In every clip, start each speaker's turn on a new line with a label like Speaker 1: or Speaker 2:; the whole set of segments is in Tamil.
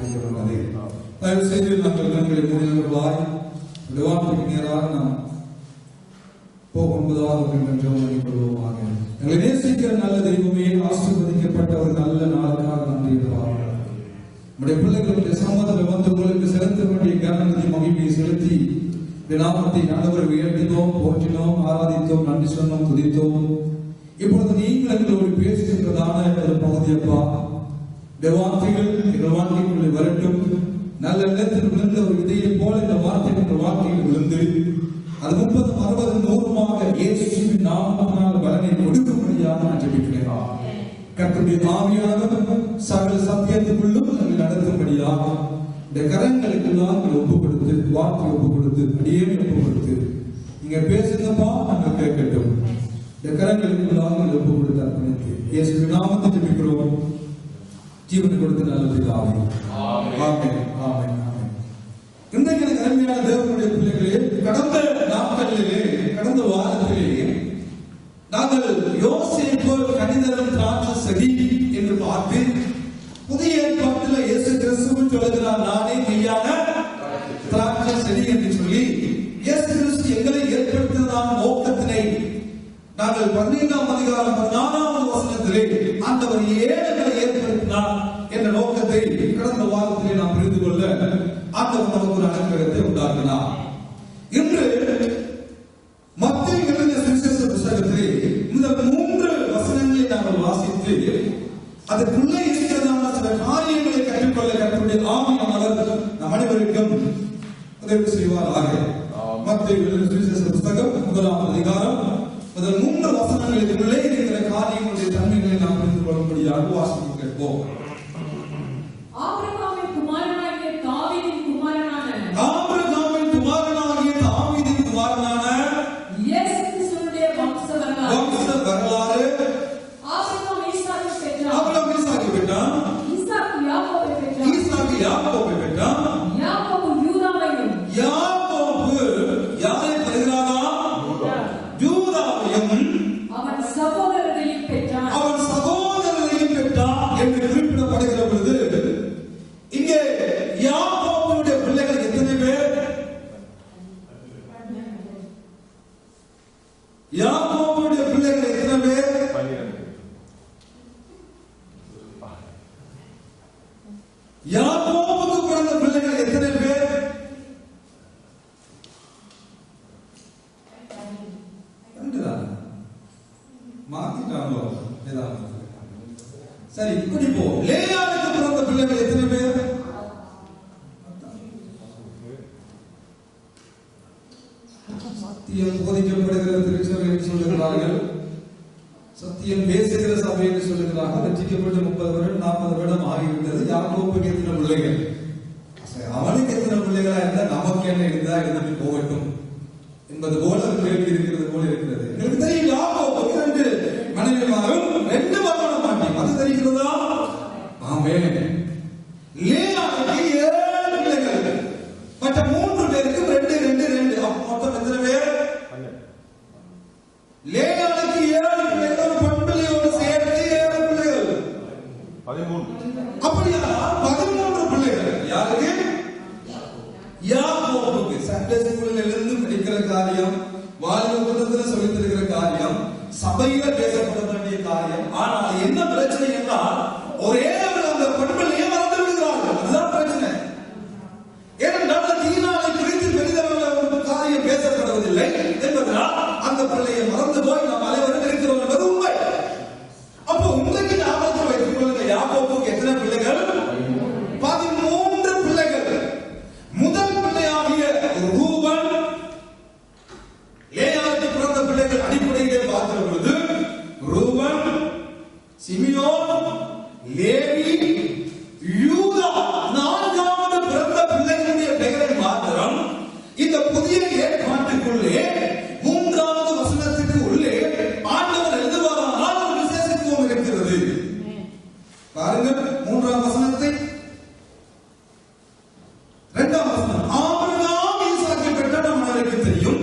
Speaker 1: வாய்ப்புள்ளது. தயவு செய்து நாங்கள் கண்களை மூடினவர்களாய் இந்த வார்த்தைக்கு நேராக நாம் போகும்போதாவது ஜெபம் கொள்வோமாக. எங்களை நேசிக்கிற நல்ல தெய்வமே, ஆசீர்வதிக்கப்பட்ட ஒரு நல்ல நாளுக்காக நன்றி. நம்முடைய பிள்ளைகளுடைய சம்மதத்தில் வந்து உங்களுக்கு செலுத்த வேண்டிய கனநிதி மகிமையை செலுத்தி நாமத்தை ஆண்டவர் உயர்த்தினோம், போற்றினோம், ஆராதித்தோம், நன்றி சொன்னோம், துதித்தோம். இப்பொழுது நீங்கள் எங்களோடு பேசுகின்றதான ஒரு பகுதியப்பா, இந்த வார்த்தைகள் எங்கள் வாழ்க்கைக்குள்ளே வரட்டும். நல்ல இடத்தில் விழுந்த ஒரு விதையை போல இந்த வார்த்தை எங்கள் வாழ்க்கையில் விழுந்து அது 30, 60, 100 இயேசுவின் நாமத்தினால் பலனை கொடுக்கும்படியாக நான் ஜெபிக்கிறேன். கர்த்தருடைய ஆவியானவர் சகல சத்தியத்துக்குள்ளும் நாங்கள் நடத்தும்படியாக இந்த கரங்களுக்கெல்லாம் ஒப்பு கொடுத்து, வார்த்தை ஒப்பு கொடுத்து, அடியே ஒப்பு கொடுத்து நீங்க பேசுங்கப்பா, நாங்கள் கேட்கட்டும். இந்த கரங்களுக்கெல்லாம் ஒப்பு கொடுத்து அர்ப்பணித்து இயேசுவின் நாமத்தை ஜெபிக்கிறோம். ஜீவனை கொடுத்து நல்ல பிதாவே, ஆமென், ஆமென், ஆமென். இன்றைக்கு எனக்கு அருமையான தேவனுடைய பிள்ளைகளே, கடந்த நாட்களிலே, கடந்த வாரத்திலே நாங்கள் யோசேப்பு கனிதரும் திராட்சை செடி என்று பார்த்து, புதிய ஏற்பாட்டில் இயேசு கிறிஸ்து சொல்லுகிறார், நானே மெய்யான திராட்சை செடி என்று சொல்லி இயேசு கிறிஸ்து எங்களை ஏற்படுத்தினதான நோக்கத்தினை நாங்கள் 15ஆம் அதிகாரம் 14வது வசனத்திலே ஆண்டவர் ஏன் எங்களை ஏற்படுத்தினார் என்ற நோக்கத்தை கடந்த வாரத்திலே நாம் புரிந்து கொள்ள ஆண்டவர் நமக்கு ஒரு அனுகிரகத்தை உண்டாக்கினார். இன்று மத்தேயு எழுதின சுவிசேஷ புத்தகத்திலே இந்த 3 வசனங்களை நாங்கள் வாசித்து அதற்குள்ளே இருக்கிறதான சில காரியங்களை கற்றுக்கொள்ள கர்த்தருடைய ஆவியானவர் நம் அனைவருக்கும் உதவி செய்வாராக. மத்தேயு எழுதின சுவிசேஷ புத்தகம் 1ஆம் அதிகாரம் முதல் 3 வசனங்களுக்குள்ளே இருக்கிற காரியங்களுடைய தன்மைகளை நாம் புரிந்து கொள்ளும்படியாக வாசிக்க கேட்போம்.
Speaker 2: ஆபிரகாமின் குமாரனாகிய தாவீதின் குமாரனான இயேசு கிறிஸ்துவினுடைய வம்ச வரலாறு. ஆபிரகாம் ஈசாக்கை பெற்றான். ஈசாக்கு யாக்கோபை பெற்றான். யாக்கோபு யூதாவையும்.
Speaker 1: யாக்கோபு யாரை பெறுகிறானா? யூதாவையும்
Speaker 2: அவன் சகோதரரையும் பெற்றான்
Speaker 1: என்று குறிப்பிடப்படுகிற பொழுது இங்கே யாக்கோபுடைய பிள்ளைகள் எத்தனை பேர்? யாக்கோபுடைய பிள்ளைகள் எத்தனை பேர்? 12. யாக்கோபுக்கு பிறந்த பிள்ளைகள் எத்தனை பேர்? மாத்திட்டாங்களோ? சரி, இப்படி போ. லேயாவுக்கு பிறந்த பிள்ளைகள் எத்தனை பேர்? சத்தியம் போதிக்கப்படுகிற திருச்சபை என்று சொல்லுகிறார்கள், சத்தியம் பேசுகிற சபை என்று சொல்லுகிறார்கள். ரட்சிக்கப்பட்டு 30 வருடம் 40 வருடம் ஆகிவிட்டது. யாக்கோபுக்கு எத்தனை பிள்ளைகள்? அவனுக்கு எத்தனை பிள்ளைகளா இருந்தா நமக்கு என்ன இருந்தா இருந்துட்டு போகட்டும் என்பது போல கேள்வி இருக்கிறது போல இருக்கிறது. எனக்கு தெரியும், யாக்கோபுக்கு 2 மனைவிமாரும் 2 மகன மாட்டி, அது தெரிகிறதா? ஆமென். லேயாவுக்கு 7 பிள்ளைகள், மற்ற 3 பேருக்கு 2 மொத்தம் எத்தனை பேர்? லேயாவுக்கு 7 பிள்ளைகள், பண்பிள்ளையோடு சேர்த்து 7 பிள்ளைகள், 13. அப்படியா? 13 பிள்ளைகள். யாருக்கு? யாக்கோபுக்கு. சண்டே ஸ்கூலில் இருந்து படிக்கிற காரியம், வாலிப கூட்டத்தில் சொல்லித் தருகிற காரியம், சபையில பேசப்பட வேண்டிய காரியம். ஆனால் என்ன பிரச்சனை என்றால், ஒரே அந்த பண்பிலேயே மறந்து விடுகிறார்கள். அதுதான் பிரச்சனை. ஏனென்றால் தீனாலை குறித்து பெரிதளவில் ஒரு காரியம் பேசப்படுவதில்லை என்பதனால் அந்த பிள்ளையை மறந்து போய் நாம் அனைவரும் இருக்கிறோம் என்பது உண்மை. அப்போ உண்மைக்கு ஞாபகத்தில் வைத்துக் கொள்ளுங்க, யாக்கோபுக்கு எத்தனை பிள்ளைகள்? 13 பிள்ளைகள். முதல் பிள்ளையாகிய ரூபன், லேயாவுக்கு பிறந்த பிள்ளைகள் அடிப்படையிலே பார்க்கிற பொழுது ரூபன், சிமியோன், லேவி, யூதா, 4வது பிறந்த பிள்ளைகளுடைய பெயரை மாத்திரம் இந்த புதிய ஏற்பாட்டுக்குள்ளே 3வது வசனத்துக்கு உள்ளே ஆண்டவர் எழுதுவாரானால் ஒரு விசேஷத்துவம் இருக்கிறது. பாருங்க 3ஆம் வசனத்தை, 2ஆம் வசனம். ஆபிரகாம் ஈசாக்கை பெற்றான், நம்ம அனைவருக்கும் தெரியும்.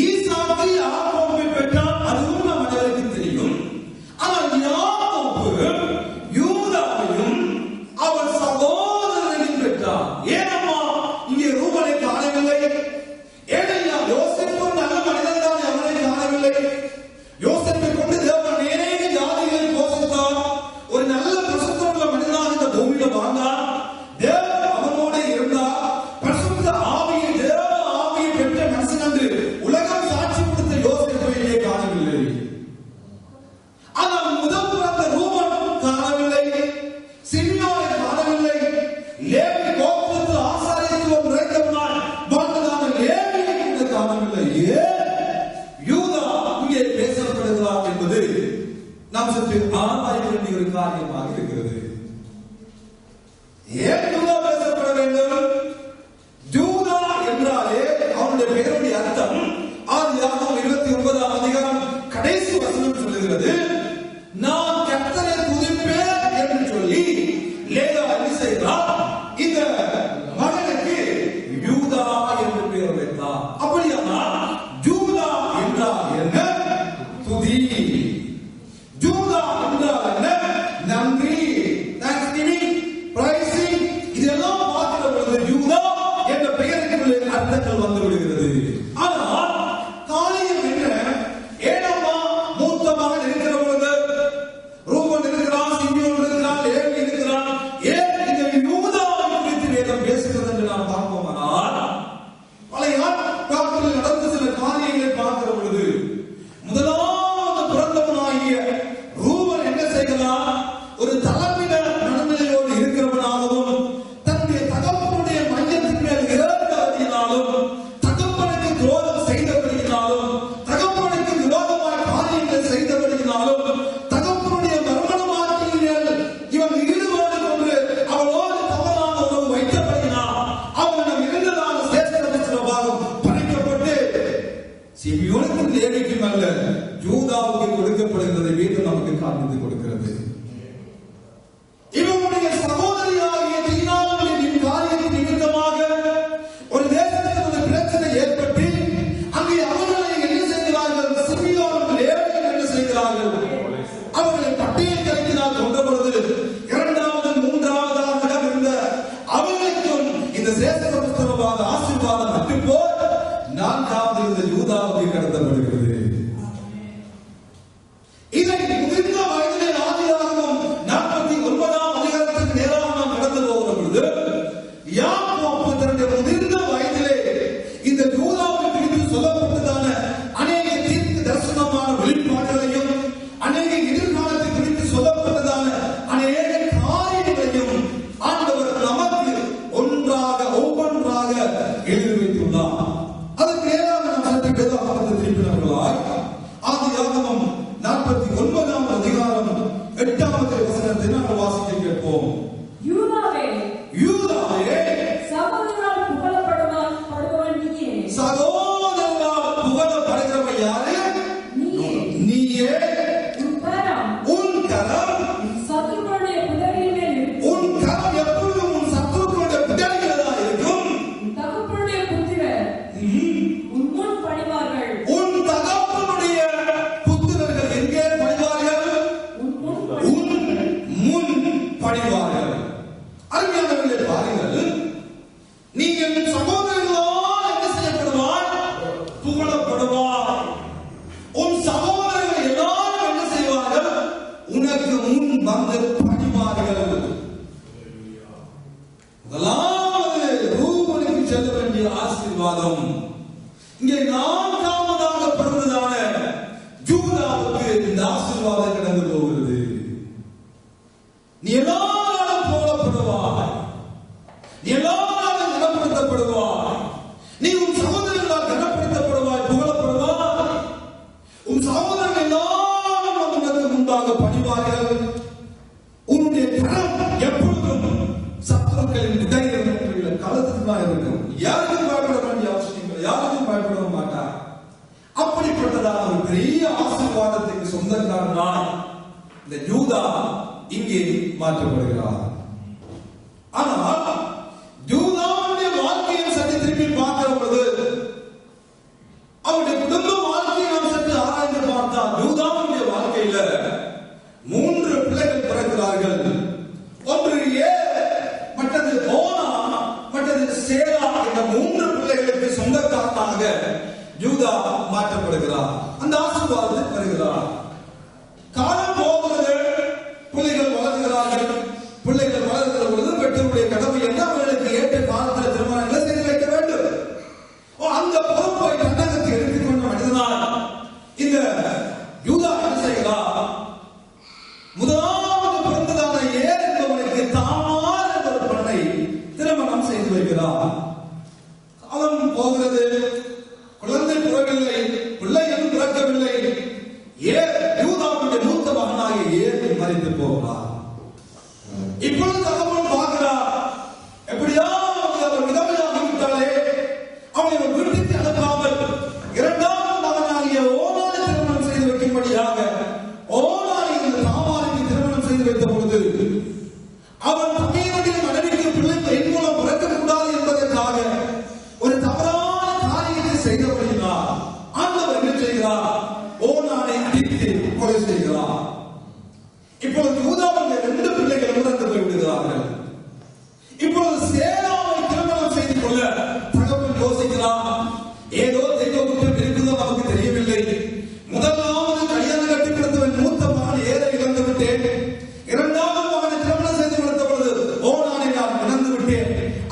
Speaker 1: ஈசாக்கு யாக்கோபை பெற்றான், அதுவும் நம்ம அனைவருக்கும் தெரியும். ஆனால் யாக்கோபு யூதாவையும் அவன் சகோதரரையும் நாம் சற்று ஆராய வேண்டிய ஒரு காரியமாக இருக்கிறது. ஏன் யூதா பேசப்பட வேண்டும்? யூதா என்றாலே அவனுடைய பெயருடைய அர்த்தம் ஆதியாகமம் 29ஆம் அதிகாரம் கடைசி வசனம் சொல்லுகிறது, நான் கர்த்தரை துதிப்பேன் என்று சொல்லி லேயா என்ன செய்தார்? இந்த மகனுக்கு யூதா என்று பெயர் வைத்தார். அப்படியானால் யூதா என்றால் என்ன? துதி. யூதா என்றால் என்ன? நன்றி, தேங்க்ஸ்கிவிங், பிரைசிங். இதெல்லாம் பார்க்கிற பொழுது யூதா என்ற பெயருக்கு அர்த்தங்கள் வந்து விடுகிறது. ஆனால் காரியம் என்ன? ஏழாமா மூத்த மகன் இருக்கிற பொழுது ரூபன் இருக்கிறான், சிமியோன் இருக்கிறான், லேவி இருக்கிறான். ஏன் இந்த யூதாவை குறித்து வேதம் பேசுகிறது என்று நாம் பார்ப்போமானால், பழைய காலத்தில் நடந்த சில காரியங்களை பார்க்கிற பொழுது முதலாவது பிறந்தவனாகிய ரூபன் என்ன செய்கிறான்? ஒரு தலைமையில நடுநிலையோடு இருக்கிறவனாகவும் தன்னுடைய தகப்பனுடைய மையத்தின் மேல் இறந்தபடியினாலும் தகப்பனுக்கு துரோகம் செய்தபடியினாலும் தகப்பனுக்கு விரோதமான காரியங்களை செய்தபடியினாலும் தகப்பனுடைய மர்மணமாக்கியில் இவன் ஈடுபாடு கொண்டு அவளோடு தவறான உறவு வைத்தபடியினால் அவனிடம் இருந்ததான சேஷ்ட பாகம் பறிக்கப்பட்டு சிமியோனுக்கும் லேவிக்கும் அல்ல யூதாவுக்கு கொடுக்கப்படுகிறதை வேதம் நமக்கு காண்பித்து கொடுக்கிறது. இவனுடைய சகோதரியாகிய தீனாளின் காரியத்தின் நிமித்தமாக ஒரு தேசத்தில் ஒரு பிரச்சனை ஏற்பட்டு அங்கே அவர்களை என்ன செய்கிறார்கள்? சிமியோன் லேவியர் என்ன செய்கிறார்கள்? அவர்களை பட்டியல் கலைஞரால் கொண்ட பொழுது இரண்டாவது மூன்றாவதாக இருந்த அவர்களுக்கும் இந்த சேஷபுத்திரவாத ஆசீர்வாதம் அற்று போய் நான்காவது இந்த யூதாவுக்கு கடத்தப்படுகிறது. இதை முதிர்ந்த வயதிலே ஆதியாகமம் 49ஆம் அதிகாரத்துக்கு நேராக நாம் கடந்து போகிற பொழுது யாக்கோபு தன்னுடைய முதிர்ந்த வயதிலே இந்த யூதாவை குறித்து சொல்லப்பட்டதான அநேக தீர்க்க தரிசனமான வெளிப்பாடுகளையும் அநேக எதிர்காலத்தை குறித்து சொல்லப்பட்டதான அநேக காரியங்களையும் ஆண்டவர் நமக்கு ஒவ்வொன்றாக எழுதி வைத்துள்ளார். அதற்கு நேராக நாம் சற்று வேதாகமத்தை திருப்பினர்களாய் ஆதியாகமம் 49ஆம் அதிகாரம் 8வது வசனத்தை நாம் வாசிக்க கேட்போம்.
Speaker 2: யூதாவே,
Speaker 1: யூதாவே,
Speaker 2: சகோதரரால் புகழப்படுபவன் நீயே.
Speaker 1: சகோதரரால் புகழப்படுகிறவன் யாரு? நீயே. உன் கரம்
Speaker 2: சத்துருக்களுடைய புதரின் மேல் இருக்கும்.
Speaker 1: உன் கரம் எப்பொழுதும் உன் சத்துருக்களுடைய புதரிகளா இருக்கும்.
Speaker 2: தகப்பனுடைய புத்திரர் உன் முன் பணிவார்கள்.
Speaker 1: உன் தகப்பனுடைய புத்திரர்கள் எங்கே பணிவார்கள்?
Speaker 2: உன்
Speaker 1: முன் பணிவார்கள். அருமையானவர்களே, பாருங்கள், நீங்கள் சகோதரர்களால் என்ன செய்யப்படுவார்? புகழப்படுவார். உன் சகோதரர்கள் எல்லாரும் என்ன செய்வார்கள்? உனக்கு முன் வந்து பணிவார்கள். முதலாவது ரூபனுக்கு செல்ல வேண்டிய ஆசீர்வாதம் இங்கே நான்காவதாக பிறந்ததான யூதாவுக்கு இந்த ஆசீர்வாதம் கடந்து போகிறது. நீ எல்லாரும் புகழப்படுவாய், நீ எல்லாரும் கனப்படுத்தப்படுவாய், நீ உன் சகோதரர்களால் கனப்படுத்தப்படுவாய், புகழப்படுவாய். உன் சகோதரர்கள் எல்லாரும் உனக்கு முன்பாக பணிவார்கள். உன்னுடைய கரம் எப்பொழுதும் சத்துருக்களின் விதைகள் களத்துதான் இருக்கும். யாருக்கும் பயப்பட வேண்டிய அவசியம் இல்லை, யாருக்கும் பயப்பட மாட்டார். அப்படிப்பட்டதான ஒரு பெரிய ஆசீர்வாதத்துக்கு சொந்தக்காரனாய் இந்த யூதா இங்கே மாற்றப்படுகிறார். ஆனால் யூதாவுடைய வாழ்க்கையை சற்று திரும்பி பார்க்கிற பொழுது அவருடைய குடும்ப வாழ்க்கையை நாம் சற்று ஆராய்ந்து பார்த்தால் யூதாவுடைய வாழ்க்கையில 3 பிள்ளைகள் பிறக்கிறார்கள். ஒன்று மற்றது ஓனா, மற்றது சேரா என்ற 3 பிள்ளைகளுக்கு சொந்தக்காரனாக யூதா மாற்றப்படுகிறார். அந்த ஆசீர்வாதத்தை பெறுகிறார். காலம் போகிறது, பிள்ளைகள் வளர்கிறார்கள். பிள்ளைகள் வளர்கிற பொழுது பெற்றோருடைய கடமை என்ன? அவர்களுக்கு ஏற்ற காலத்தில் திருமணங்களை செய்து வைக்க வேண்டும். அந்த பொறுப்பை தன்னகத்தை எடுத்துக்கொண்ட மனிதனால் இந்த யூதா என்ன செய்கிறார்? முதலாவது பிறந்ததான ஏர் என்பவனுக்கு தாமார் என்ற ஒரு பெண்ணை திருமணம் செய்து வைக்கிறார். காலம் போகிறது, குழந்தை பிறக்கவில்லை, பிள்ளைகளும் பிறக்கவில்லை. யூதாவுடைய மூத்த மகனாக ஏறி மறைத்து போகிறார். இப்பொழுது தகவல் பார்க்கிறார், எப்படியாவது அவர் விதவையாக விட்டாலே அவனை வீட்டுக்கு அனுப்பாமல் இரண்டாம் மகனாகிய ஓனானை திருமணம் செய்து வைக்கும்படியாக ஓனானை இந்த தாமாருக்கு திருமணம் செய்து வைத்த பொழுது அவன் தகையினுடைய மனைவிக்கு பிள்ளை என் மூலம் பிறக்கக்கூடாது என்பதற்காக ஒரு தவறான காரியத்தை செய்தபடியால் ஆண்டவர் என்ன செய்கிறார்? ஓனானை அடித்து கொலை செய்கிறார். இப்பொழுது யூதாவுடைய 2 பிள்ளைகள் இறந்து போய்விடுகிறார்கள். இப்பொழுது சேராவை திருமணம் செய்து கொள்ள தகவல் யோசிக்கிறார். ஏதோ தெய்வ குற்றம் இருக்குதோ நமக்கு தெரியவில்லை. முதலாவது கல்யாணம் கட்டி கொடுத்தவன் மூத்த மகன் ஏதை இழந்து விட்டேன். இரண்டாவது மகனை திருமணம் செய்து கொடுத்த பொழுது ஓனானை நான் இழந்து விட்டேன்.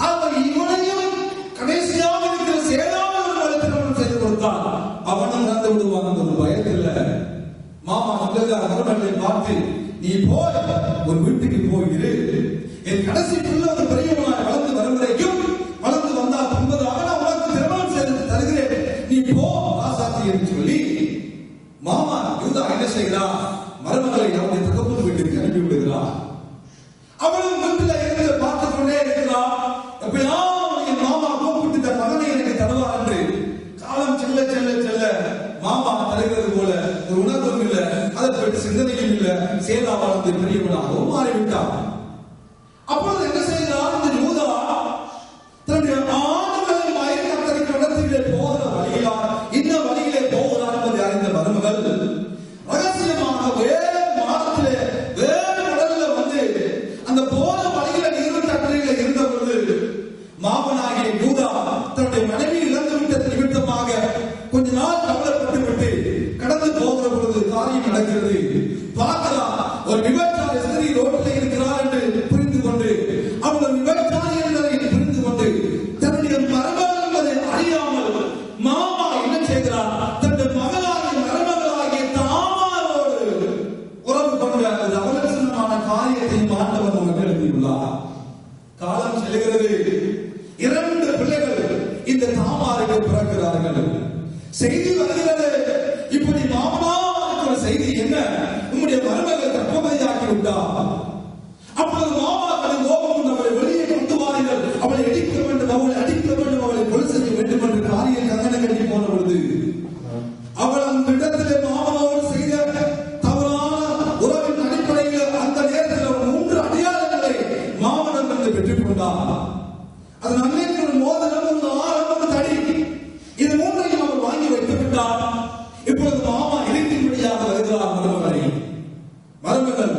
Speaker 1: அவர் இவனையும் கடைசியாக இருக்கிற சேராவை திருமணம் செய்து கொடுத்தான். அவனும் இறந்து விடுவான் என்ற ஒரு பயத்தில் மாமா நல்லதார் மகனை பார்த்து, நீ போய் ஒரு வீட்டுக்கு போயிரு, என் கடைசி பிள்ளை ஒரு பெரியவனாய் வளர்ந்து வரும் வரைக்கும் வளர்ந்து வந்தால் என்பதாக நான் உனக்கு திருமணம் செய்து தருகிறேன், நீ போ ராசாத்தி என்று சொல்லி மாமா யூதா என்ன செய்கிறார்? மருமகளை அவருடைய தகப்பன் வீட்டுக்கு அனுப்பி விடுகிறார். அவளும் வீட்டில் இருந்து பார்த்துக் கொண்டே இருக்கிறார். எப்படியாவது என் மாமா கூப்பிட்டு தன் மகனை எனக்கு தருவார் என்று. காலம் செல்ல செல்ல செல்ல மாமா தருகிறது போல ஒரு உணர்வும் இல்லை, அதை பற்றி சிந்தனையும் இல்லை. சேரா வாழ்ந்து பெரியவனாகவும் மாறிவிட்டார். அப்பொழுது என்ன செய்கிறார்? இந்த யூதா தன்னுடைய ஆண்டுகளை மயிர் கத்தரிக்க இடத்திலே போகிற வழியிலார் இந்த வழியிலே போகிறார் என்பதை அறிந்த மருமகள் ரகசியமாக வேறு மாதத்திலே வேறு உடலில் வந்து அந்த போற வழியில நீர் கட்டளையில இருந்த பொழுது மாமனாகிய யூதா தன்னுடைய மனைவி இழந்து விட்ட நிமித்தமாக கொஞ்ச நாள் கவலைப்பட்டு விட்டு கடந்து போகிற பொழுது காரியம் நடக்கிறது. பார்க்கலாம், ஒரு விபச்சார ஸ்திரீ ரோட்டில் இருக்கிறார் என்று புரிந்து கொண்டு அவள் விபச்சாரி என்பதை புரிந்து கொண்டு தன்னுடைய மருமகள் என்பதை அறியாமல் மாமா என்ன செய்கிறார்? தன்னுடைய மகளாகிய மருமகளாகிய தாமாரோடு உறவு கொண்ட ஒரு அவலட்சணமான காரியத்தை ஆண்டவர் நமக்கு எழுதியுள்ளார். காலம் செல்கிறது. 2 பிள்ளைகள் இந்த தாமாருக்கு பிறக்கிறார்கள். செய்தி வருகிறது, இப்படி மாமனாருக்கு ஒரு செய்தி என்ன? உங்களுடைய மருமகள் கர்ப்பவதியாக்கி விட்டார். அப்பொழுது மாமாக்களின் கோபம் அவளை வெளியே கொண்டு வாருங்கள், அவளை அடிக்க வேண்டும், அவளை அடிக்க வேண்டும், அவளை கொலை செய்ய வேண்டும் என்று காரியம் கங்கணம் கட்டி போன பொழுது அவள் அந்த இடத்திலே மாமனோடு செய்த தவறான உறவின் அடிப்படையில் அந்த நேரத்தில் அவள் 3 அடையாளங்களை மாமனம் என்று பெற்றுக் கொண்டார். அது நன்மைக்கு ஒரு மோதிரம், ஒரு ஆரம், ஒரு தடி, இது 3ஐயும் அவர் வாங்கி வைத்து விட்டார். இப்பொழுது மாமா இறைத்தின்படியாக வருகிறார். மருமகள்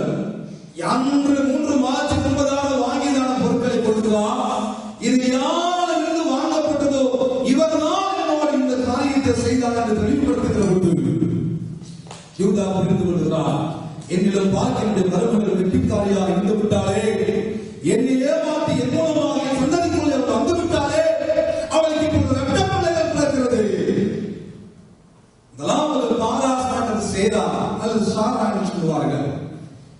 Speaker 1: அன்று 3 மாதத்துக்கு முன்பதாக வாங்கியதான பொருட்களை கொடுக்கிறார். இது யாரிலிருந்து வாங்கப்பட்டதோ இவர்தான் என்னோடு இந்த காரியத்தை செய்தார் என்று தெளிவுபடுத்துகிற பொழுது யூதா புரிந்து கொள்கிறார். என்னிடம் பார்க்கின்ற மருமகள் வெட்டிக்காரியாக இருந்து விட்டாலே, என்னை ஏமாற்றி என் மூலமாக என் சந்ததிக்குள்ளே வந்து விட்டாலே, அவளுக்கு இப்பொழுது இரட்ட பிள்ளைகள் பிறக்கிறது. முதலாவது பாராசான சேரா அல்லது சாரா என்று சொல்லுவார்கள்.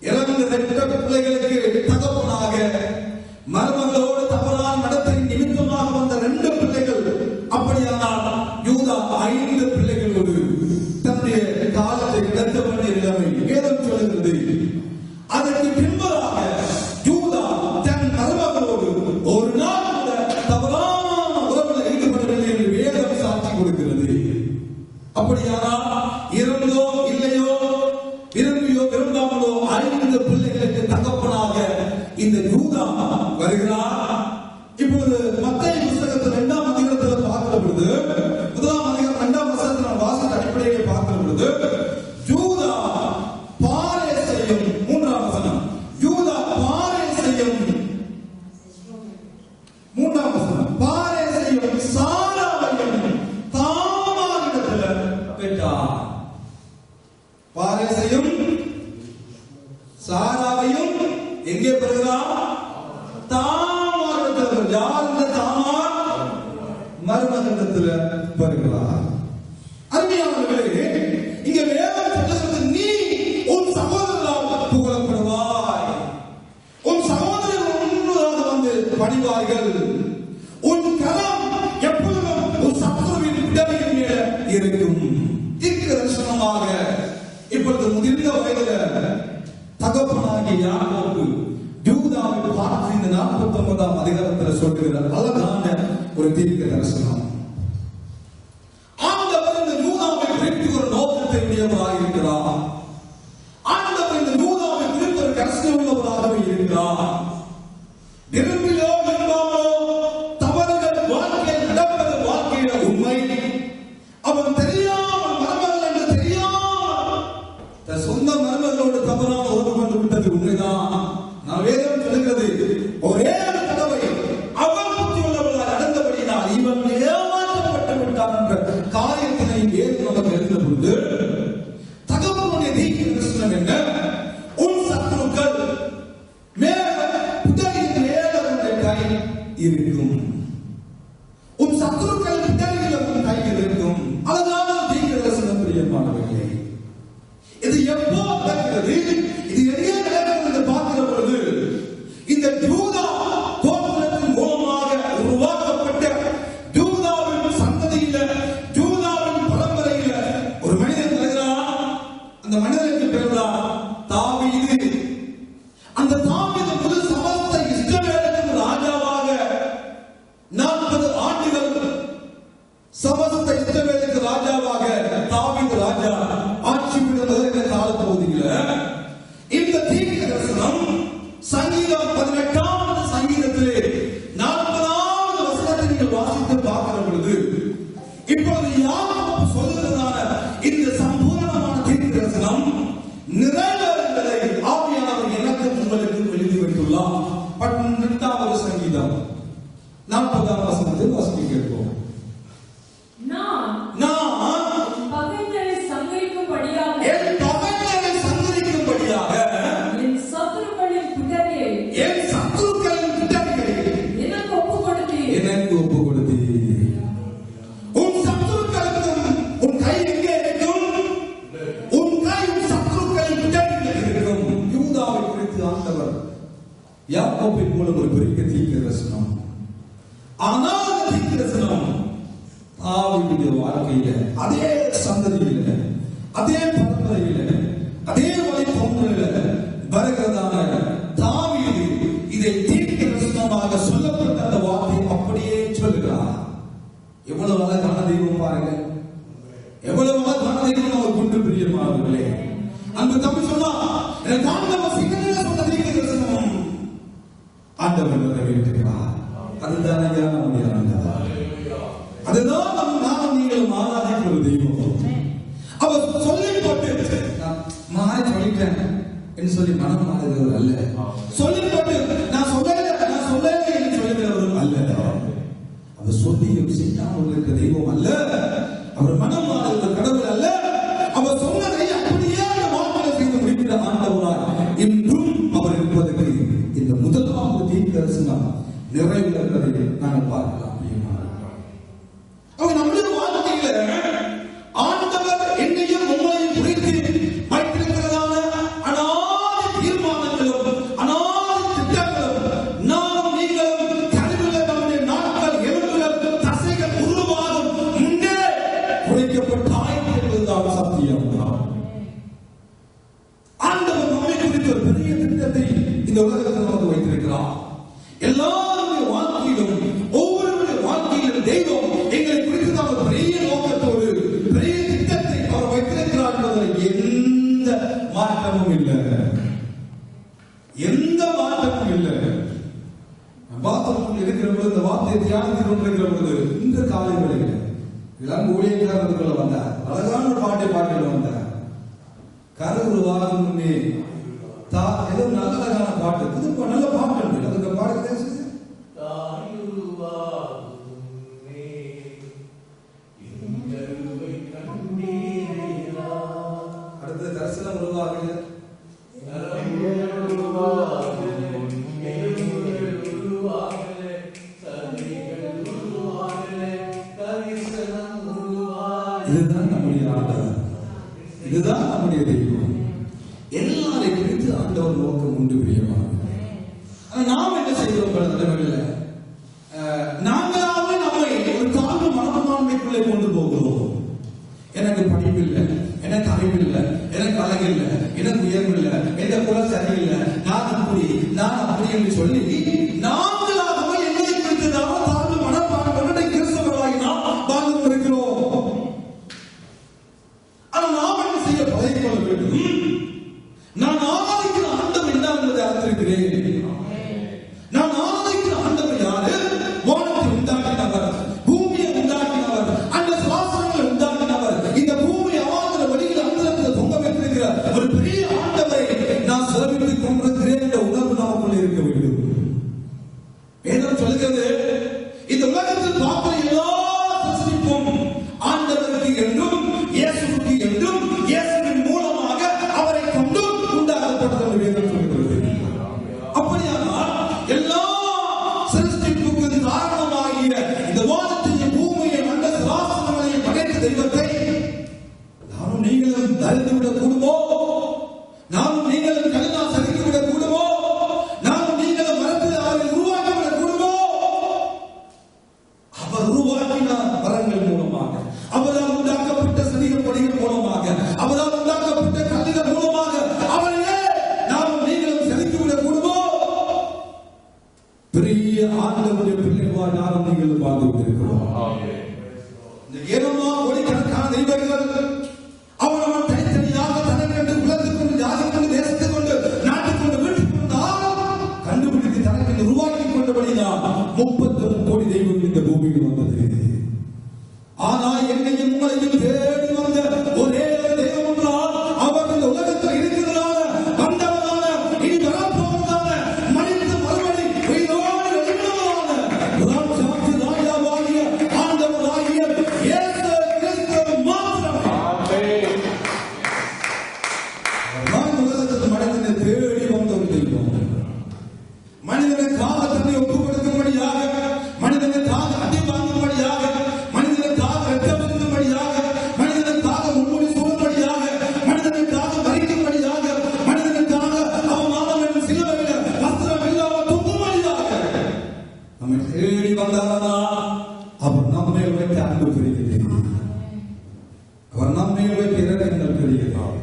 Speaker 1: இறந்த 2 பிள்ளைகளுக்கு தகப்பனாக மருமகளோடு தவறான நடத்தை நிமித்தமாக வந்த 2 பிள்ளைகள். அப்படியானால் யூதா 5 பிள்ளைகளோடு தன்னுடைய காலத்தை கிடத்த வேண்டிய நிலைமை வேதம் சொல்லுகிறது. அதற்கு பின்பதாக யூதா தன் மருமகளோடு ஒரு நாள் கூட தவறான உறவில் ஈடுபடவில்லை என்று வேதம் சாட்சி கொடுக்கிறது. அப்படியானால் இருந்தோ இல்லையோ, விரும்பியோ விரும்பாமலோ 5 பிள்ளைகளுக்கு தகப்பனாக இந்த யூதா வருகிறார். இப்பொழுது மத்தேயு புத்தகத்தில் 2ஆம் அதிகாரத்தில் பார்க்கிற பொழுது 1ஆம் அதிகாரம் 2ஆம் வசனத்தில் வாசித்த அடிப்படையில் பார்க்கிற பொழுது யூதா பாரேசையும் 3ஆம் வசனம் யூதா பாரேசையும் 3ஆம் வசனம் பாரேசையும் சாராவையும் தாமாரிடத்தில் பெற்றார். பாரேசையும் சாராவையும் எங்கே பெறுகிறார்? தாமாரிடத்தில். யார் இந்த தாமார்? மருமகனிடத்தில் பெறுகிறார். அருமையானவர்களே, இங்கே வேதம் சொல்லுகிறது, நீ உன் சகோதரரால் புகழப்படுவாய், உன் சகோதரர் உன்னோடு வந்து பணிவார்கள், உன் கரம் எப்பொழுதும் உன் சத்துருவின் விடவையின் மேல இருக்கும். தீர்க்க தரிசனமாக இப்பொழுது முதிர்ந்த வயதில் யாக்கோபு யூதாவை பார்த்து இந்த 49ஆம் அதிகாரத்தில் சொல்லுகிற அழகான ஒரு தீர்க்க தரிசனம். ஆண்டவர் இந்த யூதாவை குறித்து ஒரு நோக்கத்தை உடையவராக இருக்கிறார். ஆண்டவர் இந்த யூதாவை குறித்து ஒரு கரிசனை உள்ளவராகவே இருக்கிறார். விரும்பிலோ விரும்பாமோ தவறுகள் வாழ்க்கையில் நடப்பது வாழ்க்கையில உண்மை. அவன் தெரியாமல் மருமகள் என்று தெரியாமல் தன் சொந்த மருமகளோடு தவறாக உறவு கொண்டு விட்டது உண்மைதான். நான் வேதம் சொல்லுகிறது, ஒரே ஒரு தடவை அவன் புத்தி உள்ளவர்களால் நடந்தபடினால் இவன் ஏமாற்றப்பட்டு விட்டான் என்ற காரியத்தினை வேதம் நமக்கு எழுந்த பொழுது தகவலுடைய தீர்க்க தரிசனம் என்ன? உன் சத்துருக்கள் இருக்கும். உன் சத்துருக்கள் உன் கையில் இருக்கும். அதனால தீர்க்க தரிசனம் பிரியமானவர்களே, இது எப்போ நடக்கிறது? இது எங்கே நடக்கிறது என்று பார்க்கிற பொழுது இந்த யூதா கோத்திரத்தின் மூலமாக உருவாக்கப்பட்ட யூதாவின் சந்ததியில, யூதாவின் பரம்பரையில ஒரு மனிதன் வருகிறான். அந்த மனிதனுக்கு பேர் தாவீது. அந்த தாவீது புது சமஸ்த இஸ்ரவேலுக்கு ராஜாவாக 40 ஆண்டுகள் சமஸ்த இஸ்ரவேலுக்கு ராஜாவாக தாவீது ராஜா ஆட்சி புரிந்த காலப்பகுதியில் இந்த தீர்க்க தரிசனம் சங்கீதம் 18ஆம் சங்கீதத்திலே 40ஆவது வசனத்தை நீங்கள் வாசித்து பார்க்கிற பொழுது இப்பொழுது யாக்கோபு சொல்லுகிறதான இந்த சம்பூர்ணமான தீர்க்க தரிசனம் நிறைவேறுவதை ஆவியானவர் எனக்கு உங்களுக்கு எழுதி வைத்துள்ளார். 18வது சங்கீதம் 40ஆம் வசனத்தை வாசிக்க கேட்போம்.
Speaker 2: நான் பகைஞரை சங்கரிக்கும்படியாக என் சத்துருக்களின் பிடரியை எனக்கு ஒப்புக் கொடுத்தீர்.
Speaker 1: உன் சத்துருக்களுக்கும் உன் கை எங்கே இருக்கும்? உன் கை உன் சத்துருக்களின் பிடரியில் இருக்கும். யூதாவை குறித்து ஆண்டவர் யாக்கோபின் மூலம் ஒரு பெரிய தீர்க்க தரிசனம். ஆனால் தீர்க்க தரிசனம் தாவீதுடைய வாழ்க்கையில, அதே சந்ததியில, அதே பரம்பரையில, அதே வழிபோக்கில வருகிறதான தாவீது இதை தீர்க்க தரிசனமாக சொல்லப்பட்ட அந்த வார்த்தை அப்படியே சொல்லுகிறார். எவ்வளவு அழகான தெய்வம் பாருங்க, எவ்வளவு அழகான தெய்வம் நம்ம கொண்டு பிரியமானவர்களே. அன்பு தம்பி சொன்னா எனக்கு ஆண்டவர் சிங்கனில சொன்ன தீர்க்க தரிசனம் ஆண்டவர் நிறைவேற்றுகிறார். அதுதான் நம்முடைய ஆண்டவர். அதுதான் நானும் நீங்களும் ஆராதிக்கிற தெய்வம். அவர் சொல்லி போட்டு மாறி சொல்லிட்டேன் என்று சொல்லி மனம் மாறுகிறவர் அல்ல. சொல்லி போட்டு நான் சொல்லல என்று சொல்லுகிறவரும் அல்ல. அவர் சொல்லியும் செய்யாமல் இருக்கிற தெய்வம் அல்ல. அவர் மனம் மாறுகிற கடவுள் அல்ல. அவர் சொன்னதை அப்படியே வாழ்க்கை செய்து முடிக்கிற ஆண்டவராய் இன்றும் அவர் இருப்பதற்கு இந்த முதலாவது தீர்க்க தரிசனம் நிறைவேறுவதை நாங்கள் பார்க்கலாம். அவர் நம்முடைய வாழ்க்கையில ஆண்டவர் என்னையும் உங்களையும் குறித்து வைத்திருக்கிறதான அநாதி தீர்மானங்களும் அநாதி திட்டங்களும் நாம் நீங்களும் கருவில நம்முடைய நாட்கள் எலும்புகள் தசைகள் உருவாகும் முன்னே குறைக்கப்பட்டாய் என்பதுதான் சத்தியம். ஆண்டவர் நம்மை குறித்து ஒரு பெரிய திட்டத்தை இந்த உலகத்தில் நமக்கு வைத்திருக்கிறார். எல்லாருடைய வாழ்க்கையிலும் ஒவ்வொருவருடைய வாழ்க்கையிலும் தெய்வம் எங்களை குறித்து ஒரு பெரிய நோக்கத்தோடு பெரிய திட்டத்தை அவர் வைத்திருக்கிறார் என்பதில் எந்த மாற்றமும் இல்லை. எந்த மாற்றமும் இல்லை. பாத்ரூம் இருக்கிற பொழுது இந்த வார்த்தையை தியானத்தில் கொண்டிருக்கிற பொழுது இந்த காலை வேளையில் இதெல்லாம் ஊழியக்காரர்களுக்குள்ள வந்தார். அழகான ஒரு பாட்டை பாட்டில் வந்தார். கருவுருவாகும் முன்னே ஏதோ நல்ல அழகான பாட்டு, புது நல்ல பாட்டு இருக்கு. அதுக்கு பாடுகிறேன். அடுத்த தரிசனம் உருவாகுது. இதுதான் நம்முடைய ஆண்டவர், இதுதான் நம்முடைய தெய்வம். எல்லாரையும் குறித்து ஆண்டவர் நோக்கம் உண்டு பிரியமாக. நாம் என்ன செய்கிறோம்? நாங்களாவே நம்மை ஒரு தாழ்வு மனப்பான்மைக்குள்ளே கொண்டு போகிறோம். எனக்கு படிப்பு இல்லை, எனக்கு அறிவு இல்லை, எனக்கு அழகு இல்லை, எனக்கு உயர்வு இல்லை, எந்த குலம் சரியில்லை, சொல்லி நாங்களாகவே எங்களை குறித்ததாக தாழ்வு மனப்பான்மை கிறிஸ்தவர்களாகி நாம் வாழ்ந்து கொண்டிருக்கிறோம். ஆனால் நாம் என்ன செய்ய பழகிக்கொள்ள வேண்டும்? நான் ஆராதிக்கிற ஆண்டவர் என்ன என்பதை அறிந்திருக்கிறேன். நான் ஆராதிக்கிற ஆண்டவர் யாரு? வானத்தை உண்டாக்கினவர், பூமியை உண்டாக்கினவர், அந்த சுவாசங்களை உண்டாக்கினவர், இந்த பூமி அவாந்திர வழியில் அந்தரத்தில் தொங்க வைத்திருக்கிற ஒரு பெரிய ஆண்டவரை நான் சேவித்துக் கொண்டிருக்கிறேன் என்ற உணர்வு நமக்குள்ளே இருக்க வேண்டும். வேதம் சொல்கிறது, இந்த உலகத்தில் பார்க்கிற எல்லா சிருஷ்டிப்பும் ஆண்டவருக்கு என்றும் இயேசுவுக்கு என்றும் இயேசுவின் மூலமாக அவரை கொண்டு உண்டாக்கப்பட்டது என்று வேதம் சொல்கிறது. அப்படியானால் எல்லா சிருஷ்டிப்புக்கு காரணமாகிய இந்த வானத்தையும் பூமியையும் அந்த சுவாசங்களையும் படைத்த தெய்வத்தை நானும் நீங்களும் அறிந்துவிடக் கூடுமோ? நானும் நீங்களும் கண்ணால் சரிந்துவிடக் கூடுமோ? நானும் நீங்களும் மரத்தில் அவரை உருவாக்கிவிடக் கூடுமோ? அவர் உருவாக்கின வரங்கள் மூலமாக, அவரால் உண்டாக்கப்பட்ட சரீரம் படிகள் மூலமாக, அவரால் உண்டாக்கப்பட்ட கல்லிகள் மூலமாக அவரையே நாமும் நீங்களும் செலுத்திவிடக் கூடுமோ? பெரிய ஆண்டவருடைய பிள்ளைகளாக நானும் நீங்களும் வாழ்ந்து கொண்டிருக்கிறோம். இந்த ஏனமா கோடிக்கணக்கான தெய்வங்கள் அவனவன் தனித்தனியாக தனக்கென்று குலத்துக் கொண்டு ஜாதி கொண்டு தேசத்தை கொண்டு நாட்டுக் கொண்டு வீட்டுக் கொண்டால் கண்டுபிடித்து தனக்கென்று உருவாக்கிக் கொண்டபடிதான் 31 கோடி தெய்வங்கள் இந்த பூமியில் வந்தது. ஆனால் என்னையும் உங்களையும் தேடி வந்த ஒரே தெய்வம் என்றால் அவர் இந்த உலகத்தில் இருக்கிறதான வந்தவரான இனி வரப்போவதான மனித மறுபடி உயிரோடு எழுந்தவரான சாட்சி ராஜாவாகிய ஆண்டவராகிய இயேசு கிறிஸ்து மாத்திரம். உலகத்தில் மனிதனை தேடி வந்த ஒரு தெய்வம். மனிதனுக்காக தன்னை ஒப்புக் கொடுக்கும்படியாக, மனிதனுக்காக அடி வாங்கும்படியாக, மனிதனுக்காக ரத்தமிருக்கும்படியாக, மனிதனுக்காக முன்மொழி சூழும்படியாக, மனிதனுக்காக மறிக்கும்படியாக, மனிதனுக்காக அவமானம் என்று சிலுவையில் வஸ்திரம் இல்லாமல் தூங்கும்படியாக நம்மை தேடி வந்தாரா? அவர் நம்மை வைத்து அன்பு பெறுகிறது. அவர் நம்மை வைத்து இரக்கங்கள் பெறுகிறார்.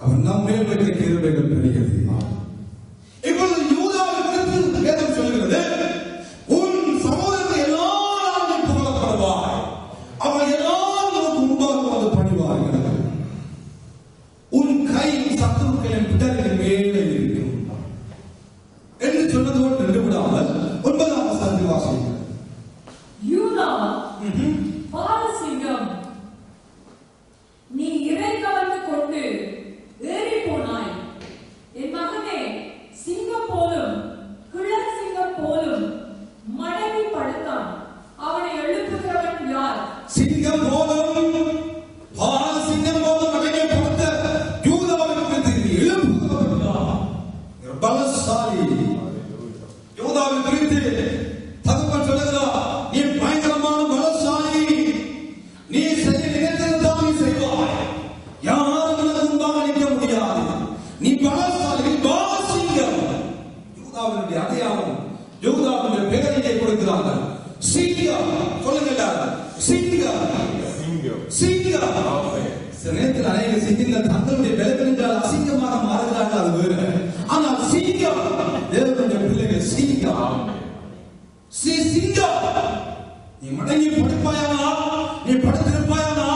Speaker 1: அவர் நம்மை வைத்து கிருபைகள் பெறுகிறது. இப்பொழுது யூதாவை குறித்து வேதம் சொல்கிறது, உன் சகோதரர்கள் எல்லாரும் புகழப்படுவார், அவர் எல்லாரும் முன்பாக வந்து பணிவார்கள், உன் கை சத்துருக்களின் பிடரின் மேலே இருக்கும் என்று சொன்னதோடு நின்று விடாமல் 9ஆம் வசனத்தை வாசியுங்கள்.
Speaker 2: யூதா பாலசிங்கம், நீ இறை கவர்ந்து கொண்டு ஏறி போனாய். என் மகனே, சிங்கம் போலும் கிழர் சிங்கம் போலும் மடங்கி படுத்தான். அவனை எழுப்புகிறவன் யார்?
Speaker 1: சிங்கம் போலும் பால் சிங்கம் போலும் மடங்கி படுத்த யூதாவை குறித்து எழுப்புகிறவன் யார்? பலசாலி. யூதாவை குறித்து தகவல் சொல்லுகிறார், நீ பயங்கரமான பலசாலி, நீ செய்ய நினைத்ததுதான் நீ செய்வாய், யாரும் உனக்கு முன்பாக நிற்க முடியாது, நீ பலசாலி, பாலசிங்கம். யூதாவினுடைய அடையாளம், யூதாவினுடைய பெயரிலே கொடுக்கிறார்கள். சிங்கம் சொல்லுங்க, சிங்கம் சிங்கம். சில நேரத்தில் அநேக சிங்கங்கள் தங்களுடைய பலவீனம் என்றால் அசிங்கமாக மாறுகிறார்கள், அது வேறு. ஆனால் சிங்கம் தேவனுடைய பிள்ளைகள் சிங்கம். சிங்கம், நீ மடங்கி படுப்பாயானா, நீ படுத்திருப்பாயானா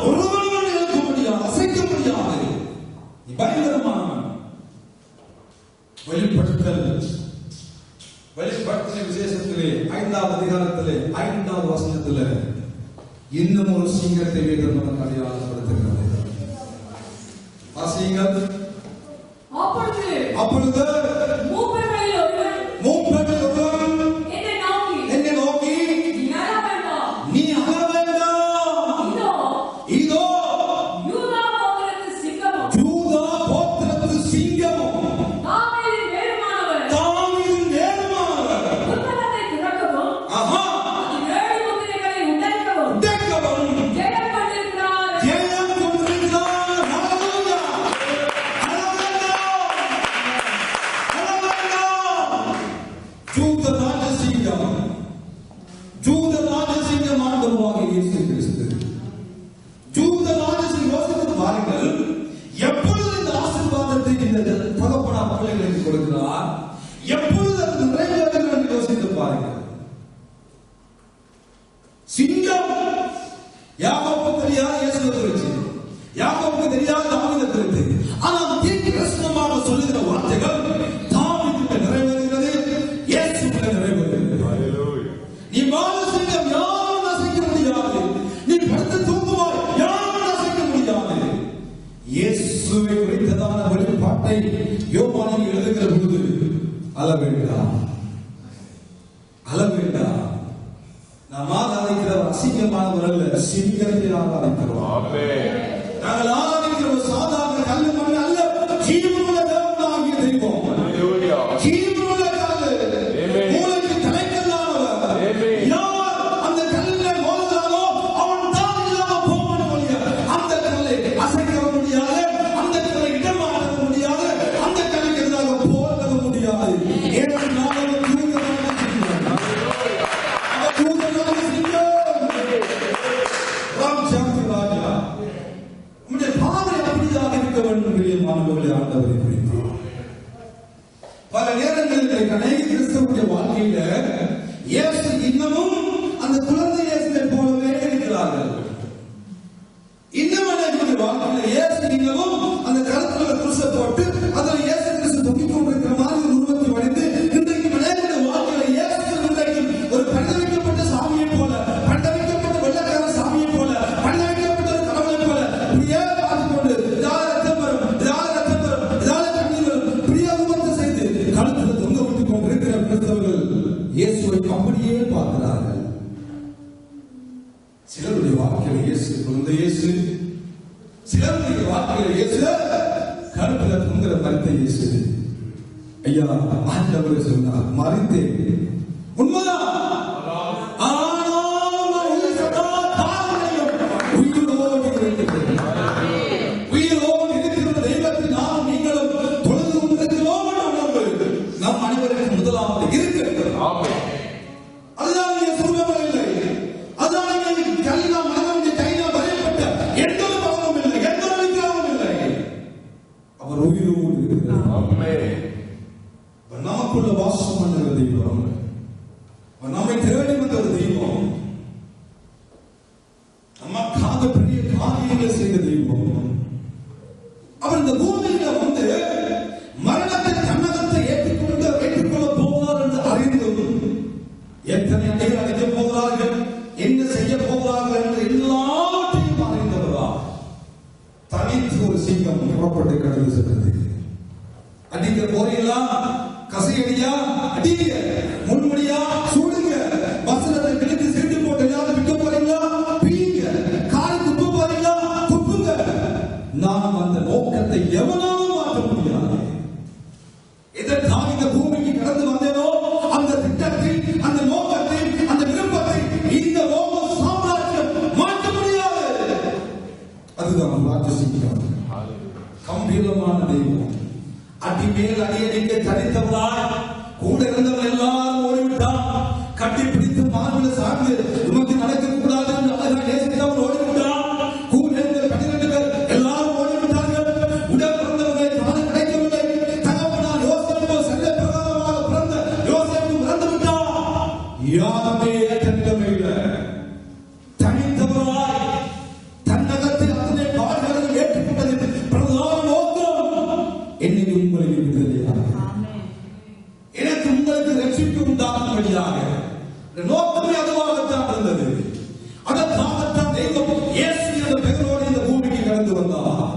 Speaker 1: ஒருவரும் எழுக்க முடியாது, அசைக்க முடியாது, நீ பயங்கரமானவன். வெளிப்படுத்தின விசேஷத்திலே 5ஆம் அதிகாரத்திலே 5ஆவது வசனத்திலே இன்னும் ஒரு சிங்கத்தை வேதம் நமக்கு அடையாளப்படுத்துகிறது. வாசியுங்கள். அப்பொழுது
Speaker 2: மூப்பர்களில் ஒருவன் என்னை நோக்கி நீ அழ வேண்டாம்,
Speaker 1: இதோ
Speaker 2: யூதா கோத்திரத்து சிங்கமும் தாவீதின் வேறுமானவர் புத்தகத்தை திறக்கவும் அதில் 7 முத்திரைகளை உடைக்கவும் ஜெயம் கொண்டிருக்கிறார்.
Speaker 1: ஹல்லேலூயா. வார்த்தைகள் தாவீதுக்கு நிறைவேறுகிறது, இயேசுவுக்கு நிறைவேறுகிறது. நீ பாலசிங்கம் யாரும் அசைக்க முடியாது, நீ படுத்து தூங்குவாய் யாரும் அசைக்க முடியாது. இயேசுவை குறித்ததான வெளிப்பாட்டை யோவானில் எழுதுகிற பொழுது அழ வேண்டாம், அழ வேண்டாம். நாம் ஆராதிக்கிறவர் அசிங்கமானவர் அல்ல, சிங்கத்தை ஆராதிக்கிறோம். நாங்கள் ஆராதிக்கிற ஒரு சாதாரண கல்லு மண் அல்ல, ஜீவனுள்ள தேவனாகிய தெய்வம். ஜீவனுள்ள கல்லு, மூளைக்கு தலைக்கல்லானவர். யார் அந்த கல்லில் மோதுகிறானோ அவன் தான் இல்லாம போவான் ஒழிய அந்த கல்லை அசைக்க முடியாது, அந்த கல்லை இடமாற்ற முடியாது, அந்த கல்லுக்கு எதிராக போராட முடியாது. ஏனென்றால் பல நேரங்களில் அநேக கிறிஸ்தவனுடைய வாழ்க்கையில இயேசு இன்னமும் அந்த குழந்தை இயேசுவை போலவே இருக்கிறார்கள். இன்னும் அநேகருடைய வாழ்க்கையில இயேசு இன்னமும் அந்த கருத்துல குருசை போட்டு அதில் இயேசு கிறிஸ்து தொங்கிக் கொண்டிருக்கிற மாதிரி உருவத்தை வடித்து இன்றைக்கு அநேகருடைய வாழ்க்கையில இயேசு இன்றைக்கு ஒரு பரிதவிக்கப்பட்ட சாமியை போல, பரிதவிக்கப்பட்ட வெள்ளக்கார சாமியை போல, பரிதவிக்கப்பட்ட ஒரு கடவுளை போல இப்படியே பார்த்துக் கொண்டு இதால ரத்தம் வரும், இதால ரத்தம் வரும், இதால தண்ணீர் வரும், இப்படியே உருவத்தை செய்து கழுத்துல தொங்க விட்டுக் கொண்டிருக்கிற கிறிஸ்தவர்கள் இயேசுவை அப்படியே பார்க்கிறார்கள். சிலருடைய வாழ்க்கையில் இயேசு குழந்தை இயேசு, சிலருடைய வாழ்க்கையில் இயேசு கழுத்துல தொங்குற மரித்த இயேசு. ஐயா ஆண்டவர் சொன்னார், மரித்தேன் உண்மைதான், ஆனாலும் நான் உயிர் சத்தால் தாழ்மையும் உயிரோடு இருக்கிறேன். உயிரோடு இருக்கிற தெய்வத்தை நாம் நீங்களும் தொழுது கொண்டிருக்கிறோம் என்ற உணர்வு நம் அனைவருக்கும் முதலாவது இருக்கிறது. அதுதான் இங்கே சுருபம் இல்லை, அதுதான் இங்கே கல்லினா மனதிலே கையில வரையப்பட்ட எந்த ஒரு பலனும் இல்லை, எந்த ஒரு விக்கிரமும் இல்லை. அவர் உயிரோடு இருக்கிறார். நமக்குள்ள வாசம் பண்ணுகிற தெய்வம், நம்மை தேடி வந்த ஒரு தெய்வம், நமக்காக பெரிய காரியங்களை செய்த தெய்வம். அவர் இந்த பூமியில வந்து மரணத்தை தன்னகத்தை ஏற்றுக்கொள்ள போவார் என்று அறிந்தும் எத்தனை அடைகள் அடைக்க போகிறார்கள், என்ன செய்ய போகிறார்கள் என்று எல்லாவற்றையும் அறிந்தவரா தனித்து ஒரு சிங்கம் புறப்பட்டு கடந்து சென்றது. அடிக்கிற போறீங்களா, கசையடியா அடிங்க, முன்மடியா சூடுங்க, வசனத்தை கிழக்கு சீட்டு போட்டு எல்லாரும் விற்க போறீங்களா, பீங்க, காலை துப்ப போறீங்களா, துப்புங்க. நாம் அந்த நோக்கத்தை எவனாலும் மாற்ற முடியாது. எதற்காக இந்த பூமிக்கு கடந்து வந்தேனோ அந்த திட்டத்தை, அந்த நோக்கத்தை, அந்த விருப்பத்தை இந்த ரோம சாம்ராஜ்யம் மாற்ற முடியாது. அதுதான் ராஜசிங்கம், கம்பீரமான தெய்வம். அடி மேல் அடியடிக்க தனித்தவராய் கூட இருந்தவர் எல்லாரும் ஓடிவிட்டார். கட்டி பிடித்து மார்பில சார்ந்து உமக்கு நடக்க கூடாது என்று அழகாக நேசித்தவர் ஓடிவிட்டார். கூட இருந்த 12 பேர் எல்லாரும் ஓடிவிட்டார்கள். உடன் பிறந்தவர்களை காண கிடைக்கவில்லை. தகப்பனார் யோசேப்பு சட்ட பிரகாரமாக பிறந்த யோசேப்பு இறந்து விட்டார். யாருமே ஏற்றமிடமே இல்லை. தனித்தவராய் தன்னகத்தில் அத்தனை பாடுகளை ஏற்றுக்கொண்டது பிரதான நோக்கம் என்னை உங்களை எனக்கு உங்களுக்கு ரட்சிப்பு உண்டாகும்படியாக நோக்கமே அதுவாகத்தான் இருந்தது. அதற்காகத்தான் தெய்வம் இயேசு என்ற பெயரோடு இந்த பூமிக்கு கடந்து வந்தார்.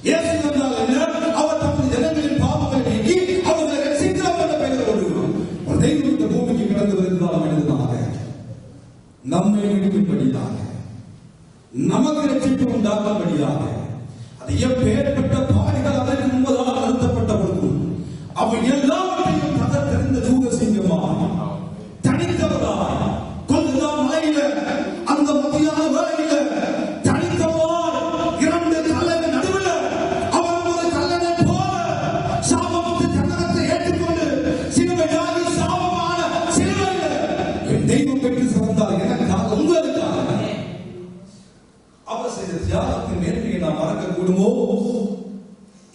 Speaker 1: இயேசு என்றால் என்ன? அவர் தமது ஜனங்களின் பாவங்களை நீக்கி அவர்களை ரட்சிக்கிறார் என்ற பெயரோடு ஒரு தெய்வம் இந்த பூமிக்கு கடந்து வருகிறார். மனிதனாக நம்மை விடுக்கும்படியாக, நமக்கு ரட்சிப்பு உண்டாகும்படியாக, அது எப்பேற்பட்ட பாடுகள் அதற்கு முன்பதாக நடத்தப்பட்ட பொழுது அவர் எல்லாவற்றையும் தகர்த்தெறிந்த தூத சிங்கமாய் தனித்தவராய் கொஞ்சம் மலையில அந்த மதியான வேளையில தனித்தவராய் 2 கல்லறை நடுவில் அவர் ஒரு கல்லனை போல சாபமுற்ற தன்னகத்தை ஏற்றுக்கொண்டு சிலுவையாகி சாபமான சிலுவையில என் தெய்வம் பெற்று சிறந்தார். எனக்காக, உங்களுக்காக அவர் செய்த தியாகத்தின் மேன்மையை நாம் மறக்க கூடுமோ?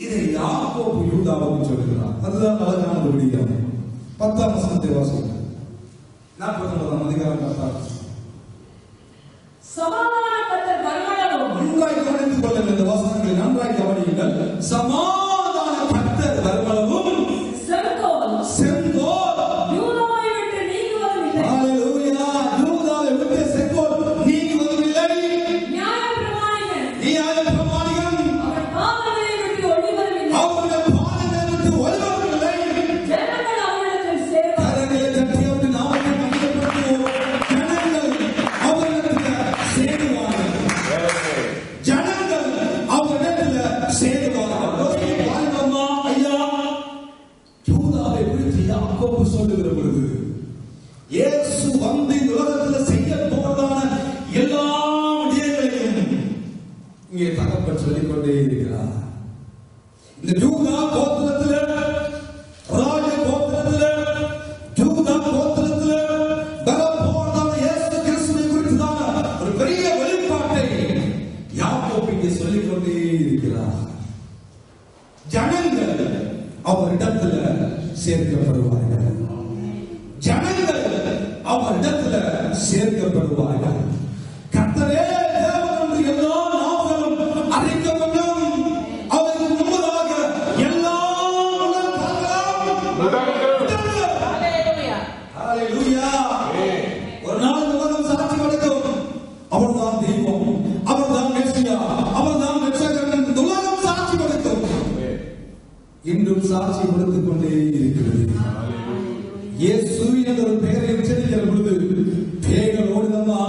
Speaker 1: இதை யாக்கோபு யூதாவுக்கு சொல்கிறார். அதுதான் அழகான ஒரு விடியம். 10ஆம் வசனத்தை வாசிக்கிறேன். 49ஆம் அதிகாரம் 10ஆம் வசனம்.
Speaker 2: சமாதான கர்த்தர் வருமளவும்,
Speaker 1: நன்றாய் கவனித்துக் கொள்ளுங்கள், இந்த வசனங்களை நன்றாய் கவனியுங்கள். சமாதான கர்த்தர் வருமளவும் அவரிடத்துல சேர்க்கப்படுவார்கள். ஜனங்கள் அவரிடத்துல சேர்க்கப்படுவார்கள். கர்த்தரே தேவன் என்று எல்லா நாவுகளும் அறிக்கப்படும். அவருக்கு முன்பதாக எல்லா ஹalleluya. ஒரு நாள் உலகம் சாட்சி கொடுக்கும், அவர்தான் தெய்வம், அவர்தான் மெசியா, அவர்தான் இரட்சகர் என்று உலகம் சாட்சி கொடுக்கும். இன்றும் சாட்சி கொடுத்துக் கொண்டே இருக்கிறது. இயேசு என்ற ஒரு பெயரை உச்சரிக்கிற பொழுது பேய்கள் ஓடுதம்மா,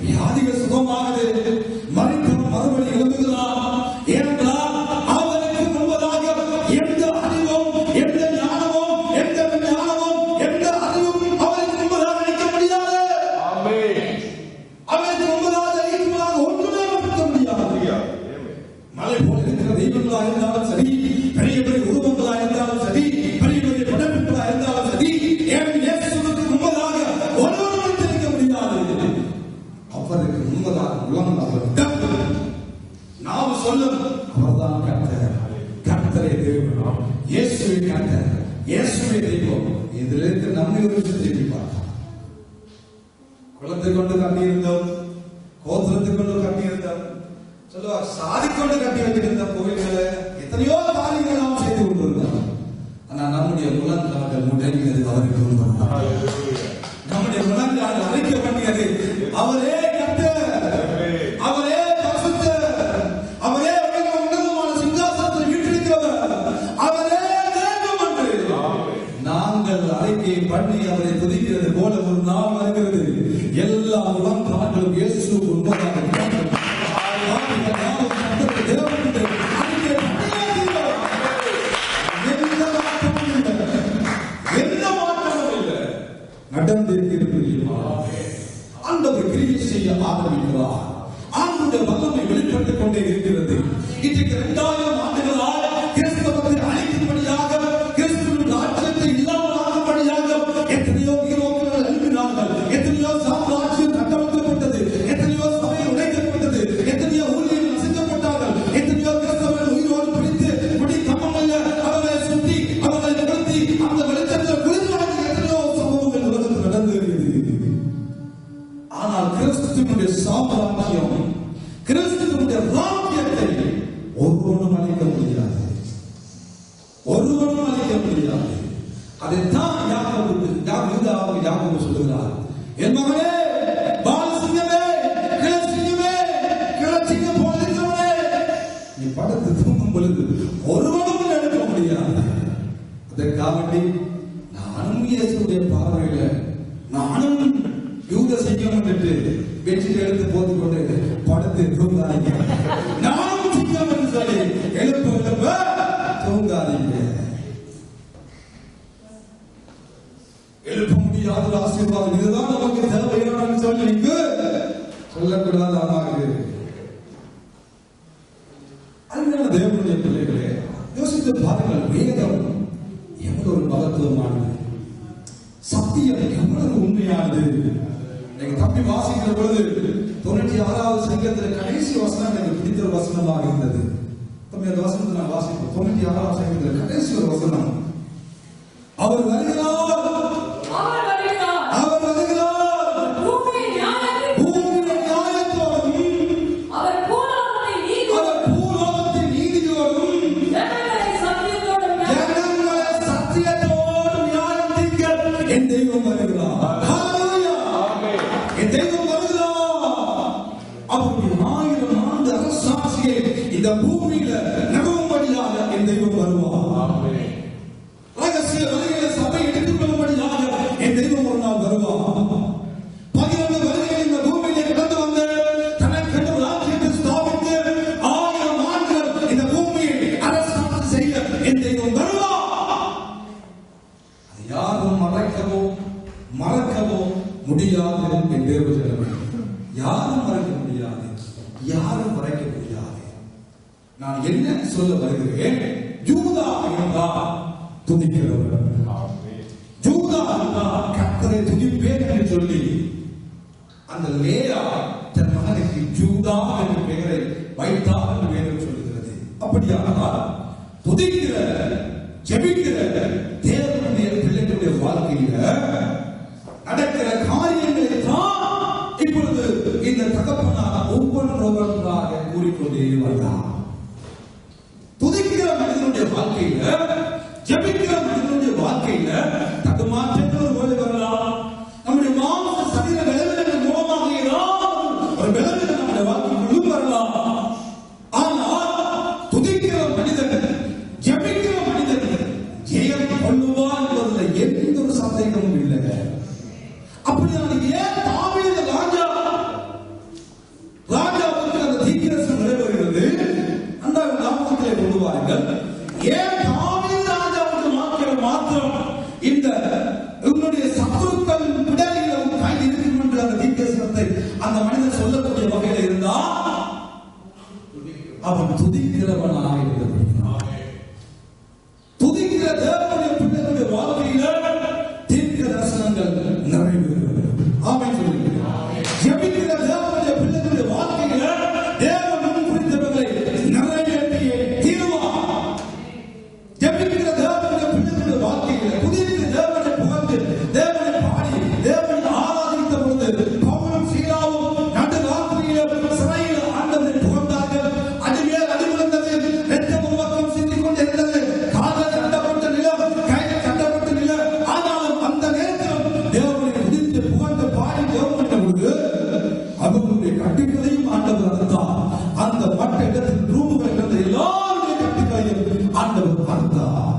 Speaker 1: வியாதிகள் சுகமானது, மரித்தவன் மறுபடி எழுதுகிறான். ஏனென்றால் அவருக்கு முன்பதாக எந்த அறிவும், எந்த ஞானமும், எந்த ஞானமும், எந்த அறிவும் அவருக்கு முன்பதாக நிற்க முடியாது. அவருக்கு முன்பதாக நிற்குமாக ஒன்றுமே நிற்க முடியாது. மலை போல இருக்கிற தெய்வங்களாக இருந்தாலும் சரி, பெரிய பெரிய உருவங்களாக இருந்தாலும் சரி, பெரிய பெரிய படைப்புகளாக இருந்தாலும் சரி, இயேசுவுக்கு முன்பதாக ஒருவரும் நிற்க முடியாது. அவருக்கு முன்பதாக உலகம் அவர் நாம் சொல்லும் அவர்தான் கர்த்தர். கர்த்தரே தேவன், இயேசுவே கர்த்தர், இயேசுவே தெய்வம். இதில் இருக்க நம்மை ஒரு திருப்பி பார்க்கலாம். குலத்தை கொண்டு கட்டி இருந்தோம், கோத்திரத்தை கொண்டு கட்டி இருந்தோம், சொல்லுவார் சாதி கொண்டு கட்டி வச்சிருந்த கோவில்களை எத்தனையோ காரியங்கள் நாம் செய்து கொண்டிருந்தோம். ஆனா நம்முடைய முழங்கால்கள் முடங்கியது அவருக்கு முன்பாக. நம்முடைய முழங்கால் அழைக்க வேண்டியது அவரே கர்த்தர், அவரே பரிசுத்தர், அவரே உன்னதமான சிங்காசனத்தில் வீற்றிருக்கிறவர், அவரே தேவன் என்று நாங்கள் அறிக்கை பண்ணி அவரை துதிக்கிறது போல ஒரு நாள் வருகிறது. எல்லா முழங்கால்களும் இயேசுவுக்கு முன்பதாக ஆண்டவர் கிரியை செய்ய ஆரம்பிக்கிறார். ஆண்டவருடைய வல்லமை வெளிப்பட்டுக் கொண்டே இருக்கிறது. இன்றைக்கு 2000 ஆண்டுகளாக கிறிஸ்தவத்தை அழிக்கும்படியாக, கிறிஸ்துவின் ராஜ்யத்தை இல்லாமலாக்கும்படியாக எத்தனையோ ஹீரோக்கள் எழுப்பினார்கள், எத்தனையோ சாம்ராஜ்யம் கட்டமைக்கப்பட்டது, எத்தனையோ சபை உடைக்கப்பட்டது, எத்தனையோ ஊழியர்கள் நசுக்கப்பட்டார்கள், எத்தனையோ கிறிஸ்தவர்கள் உயிரோடு பிடித்து முடி கம்மல்ல அவர்களை சுற்றி அவர்களை நிறுத்தி அந்த வெளிச்சத்தில் குளிர்வாங்க எத்தனையோ சம்பவங்கள் உலகத்தில் நடந்து வருகிறது. ஆனால் கிறிஸ்துவினுடைய சாம்ராஜ்யம், கிறிஸ்துவினுடைய ராஜ்யத்தை ஒருவனும் அழிக்க முடியாது, ஒருவனும் அழிக்க முடியாது. அதைத்தான் யாக்கோபு சொல்லுகிறார், என் மகனே பாலசிங்கமே, கிழச்சிங்கமே, கிழச்சிங்கம் போல இருக்கிறவனே, நீ படுத்து தூங்கும் பொழுது ஒருவனும் எடுக்க முடியாது. அதற்காக நானும் இயேசுடைய பார்வையில நானும் யூத சிங்கம் என்று பெட்ஷீட் எடுத்து போட்டுக் கொண்டு படுத்து தூங்காதீங்க, நானும் சிங்கம் என்று சொல்லி எழுப்ப தூங்காதீங்க. எழுப்ப முடியாத ஆசீர்வாதம் இதுதான் நமக்கு தேவையான சொல்லி சொல்லக்கூடாது. ஆனாங்க அதனால தேவனுடைய பிள்ளைகளே யோசித்து பாருங்கள், வேதம் எவ்வளவு ஒரு மகத்துவமானது, சத்தியம் எவ்வளவு உண்மையானது. நீங்க தப்பி வாசிக்கிற பொழுது 96வது சங்கீதத்தில் கடைசி வசனம் எனக்கு பிடித்த ஒரு வசனமாக இருந்தது. அந்த வசனத்தை நான் வாசிப்போம். 96வது சங்கீதத்தில் கடைசி ஒரு வசனம், அவர் வருகிறார், அவர் வருகிறார், பூமியின் நியாயத்தோடும் அவர் பூலோகத்தின் நீதியோடும் ஜனங்களை சத்தியத்தோடும் நியாயம் தீர்க்க என் தெய்வம் வருகிறார். என் தெய்வம் வருகிறார். அவருடைய 1000 ஆண்டு அரசாட்சியை இந்த பூமியில நகரும்படியாக என் தெய்வம் வருவார். ரகசிய வருகையில சபை எடுத்துக் கொள்ளும்படியாக என் தெய்வம் ஒரு நாள் வருவார். 12 வருகையில் இந்த பூமியிலே கடந்து வந்து தனக்கென்று ஒரு ராஜ்யத்தை ஸ்தாபித்து 1000 ஆண்டுகள் இந்த பூமியை அரசாட்சி செய்ய என் தெய்வம் வருவார். அது யாரும் மறக்கவோ முடியாது. என் தேவ ஜனமே, யாரும் மறக்க முடியாது, யாரும் மறைக்க முடியாது. நான் என்ன சொல்ல வருகிறேன், யூதா என்றால் துதிக்கிறவர், யூதா என்றால் கர்த்தரை துதிப்பேன் என்று சொல்லி அந்த லேயா தன் மகனுக்கு யூதா என்ற பெயரை வைத்தார் என்று வேதம் சொல்லுகிறது. அப்படியானால் துதிக்கிற ஜெபிக்கிற தேவனுடைய பிள்ளைகளுடைய வாழ்க்கையில நடக்கிற காரியங்களை தான் இப்பொழுது இந்த தகப்பனார் ஒவ்வொன்றாக கூறிக்கொண்டே வந்தார். துதிக்கிற மனிதனுடைய வாழ்க்கையில, ஜெபிக்கிற மனிதனுடைய வாழ்க்கையில தடுமாற்றங்கள் ஒரு வேலை வரலாம். நம்முடைய மாம்ச சரீர விளைவுகள் மூலமாக ஒரு விளைவு நம்முடைய வாழ்க்கைக்குள்ளும் வரலாம். ஆனால் துதிக்கிற மனிதன், ஜெபிக்கிற மனிதன் ஜெயம் கொள்ளுவான் என்பதில் எந்த ஒரு சந்தேகமும் இல்லை. அப்படியான ஏன் தாவீது ராஜாவுக்கு அந்த தீர்க்கதரிசனம் நிறைவேறுகிறது? அன்றாட நாமத்திலே கொண்டு வாருங்கள். ஏன் தாவீது ராஜாவுக்கு மாத்திரம் இந்த உன்னுடைய சத்துருக்கள் விடலிலும் கையில் இருக்கும் என்று அந்த தீர்க்கதரிசனத்தை அந்த மனிதன் சொல்லக்கூடிய வகையில் இருந்தால் அவன் துதிக்கிறவனாக இருக்கிறான். துதிக்கிற தேவனுடைய பிள்ளைகளுடைய வாழ்க்கையில தீர்க்க தரிசனங்கள் நிறைவேறுகிறது. ஆமென் சொல்லுங்கள். ஜெபிக்கிற தேவனுடைய பிள்ளைகளுடைய வாழ்க்கையில தேவன் முன் குறித்தவர்களை நிறைவேற்றியே தீருவார். ஜெபிக்கிற தேவனுடைய பிள்ளைகளுடைய வாழ்க்கையில துதிக்கிற தேவனை புகழ்ந்து தேவனை பாடி தேவனை ஆராதித்த பொழுது பவுலும் சீலாவும் நடு ராத்திரியிலே சிறையில் ஆண்டவரை புகழ்ந்தார்கள். அடிமேல் அடிமுழந்தது, இரத்தம் ஒரு பக்கம் சிந்திக் கொண்டிருந்தது, கால்கள் கட்டப்பட்ட நிலம், கைகள் கட்டப்பட்ட நிலம். ஆனாலும் அந்த நேரத்தில் தேவனை துதித்து புகழ்ந்து பாடி ஜெபம் பண்ண பொழுது அவர்களுடைய கட்டுகளையும் ஆண்டவர் அறுத்தார். அந்த மற்ற இடத்தில் ரூபுகள் இருந்த எல்லாருடைய கட்டுகளையும் ஆண்டவர் அறுத்தார்.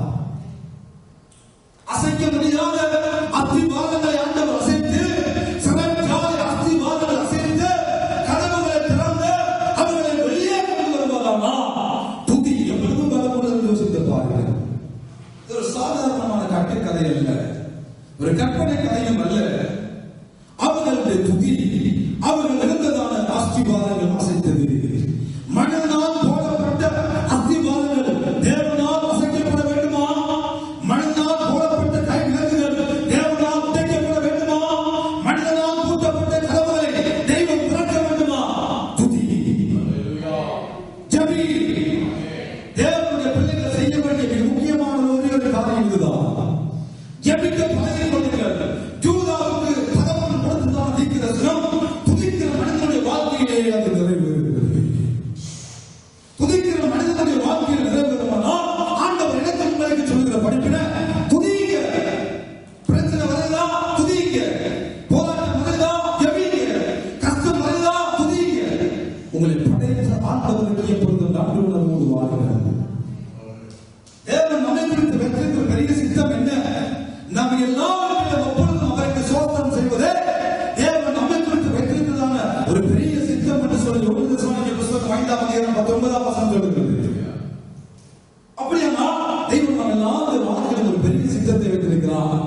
Speaker 1: அசைக்க முடியாத அஸ்திவாரங்களை ஆண்டவர் அசைத்து, சிறைச்சாலை அஸ்திவாரங்களை அசைத்து, கதவுகளை திறந்து அவர்களை வெளியே கொண்டு வருவதானா? துதி எப்பொழுதும் பலமுடன் யோசித்து பாருங்கள். இது ஒரு சாதாரணமான கட்டுக்கதை அல்ல, ஒரு கற்பனை கதையும் அல்ல. அவர்களுடைய துதி அவர்கள் இருந்ததான அஸ்திவாரங்கள் அசைத்தது. மனிதனால் போடப்பட்ட அஸ்திவாரங்கள் தேவனால் அசைக்கப்பட வேண்டுமா? மனிதனால் போடப்பட்ட கை விலங்குகள் தேவனால் உடைக்கப்பட வேண்டுமா? மனிதனால் பூட்டப்பட்ட கதவுகளை தெய்வம் திறக்க வேண்டுமா? துதி, ஜெபி. தேவனுடைய பிள்ளைகள் செய்ய வேண்டிய மிக முக்கியமான ஒரு காரியம் இதுதான். ஜெபிக்க பழகிக் கொள்ளுங்கள். யூதாவுக்கு தகப்பன் கொடுத்ததான தீர்க்கதரிசனம் துதிக்கிற மனிதனுடைய வாழ்க்கையிலே அது நிறைவேறுகிறது. துதிக்கிற மனிதனுடைய வாழ்க்கையில் நிறைவேறுமானால் ஆண்டவர் இடத்தில் உங்களுக்கு சொல்லுகிற படிப்பின துதிக்க. பிரச்சனை வருதா? துதிக்க. போராட்டம் வருதா? ஜெபிக்க. கஷ்டம் வருதா? துதிக்க. உங்களை படைத்த ஆண்டவருக்கு எப்பொழுதும் நன்றி உணர்வோடு வாழ்கிறது. தேவன் நம்மை குறித்து வைத்திருக்கிற பெரிய சித்தம் என்ன? நாம் எல்லாவற்றிலும் எப்பொழுதும் அவருக்கு சோதனம் செய்வதே தேவன் நம்மை குறித்து வைத்திருக்கிறதான ஒரு பெரிய சித்தம் என்று சொல்லி ஒன்று சொன்ன புத்தகம் 5ஆம் அதிகாரம் 19ஆம் வசனம் சொல்லுகிறது. அப்படியானா தெய்வம் நம்ம எல்லாரும் வாழ்க்கையில் ஒரு பெரிய சித்தத்தை வைத்திருக்கிறார்.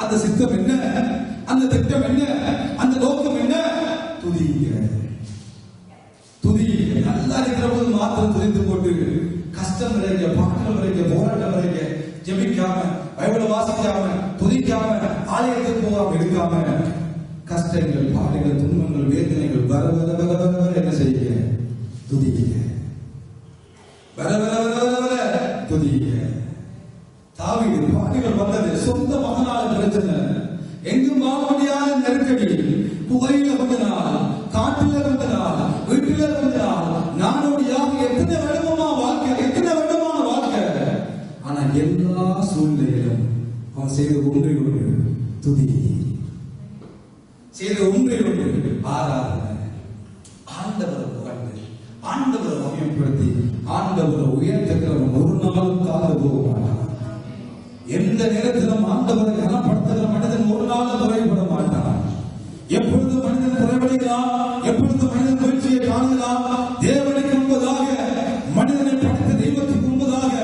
Speaker 1: அந்த சித்தம் என்ன? அந்த திட்டம் என்ன? அந்த நோக்கம் என்ன? துதிக்க. துதிக்க. நல்லா இருக்கிற போது மாத்திரம் துதித்து போட்டு கஷ்டம் வரைக்க, பாட்டம் வரைக்க, போராட்டம் வரைக்க ஜெபிக்காம, பைபிளை வாசிக்காம, துதிக்காம, ஆலயத்துக்கு போகாம இருக்காம, கஷ்டங்கள், பாடுகள், துன்பங்கள், வேதனைகள் வர வர வர வர வர என்ன செய்ய? துதிக்க. வர வர வர வர வர துதிக்க. தாவீது பாடுகள் வந்தது. சொந்த மகனால பிரச்சனை, எங்கும் வாழ முடியாத நெருக்கடி, புகையில கொஞ்ச நாள், காட்டில கொஞ்ச நாள், வீட்டில கொஞ்ச நாள், நாடோடியாக எத்தனை வருடமா வாழ்க்கை, எத்தனை வருடமான வாழ்க்கை. ஆனா எல்லா சூழ்நிலையிலும் அவன் செய்த ஒன்றை ஒன்று துதி, செய்த ஒன்றை ஒன்று ஆராதனை. ஆண்டவரை புகழ்ந்து, ஆண்டவரை மகிமைப்படுத்தி, ஆண்டவரை உயர்த்துகிறவன் ஒரு நாளும் கால போக மாட்டான். எந்த நேரத்திலும் ஆண்டவரை கனப்படுத்துகிற மனிதன் ஒரு நாளும் குறைபட மாட்டான். எப்பொழுது மனிதன் குறைபடுகிறான், எப்பொழுது மனிதன் வீழ்ச்சியை காணுகிறான், தேவனுக்கு முன்பதாக, மனிதனை படைத்த தெய்வத்துக்கு முன்பதாக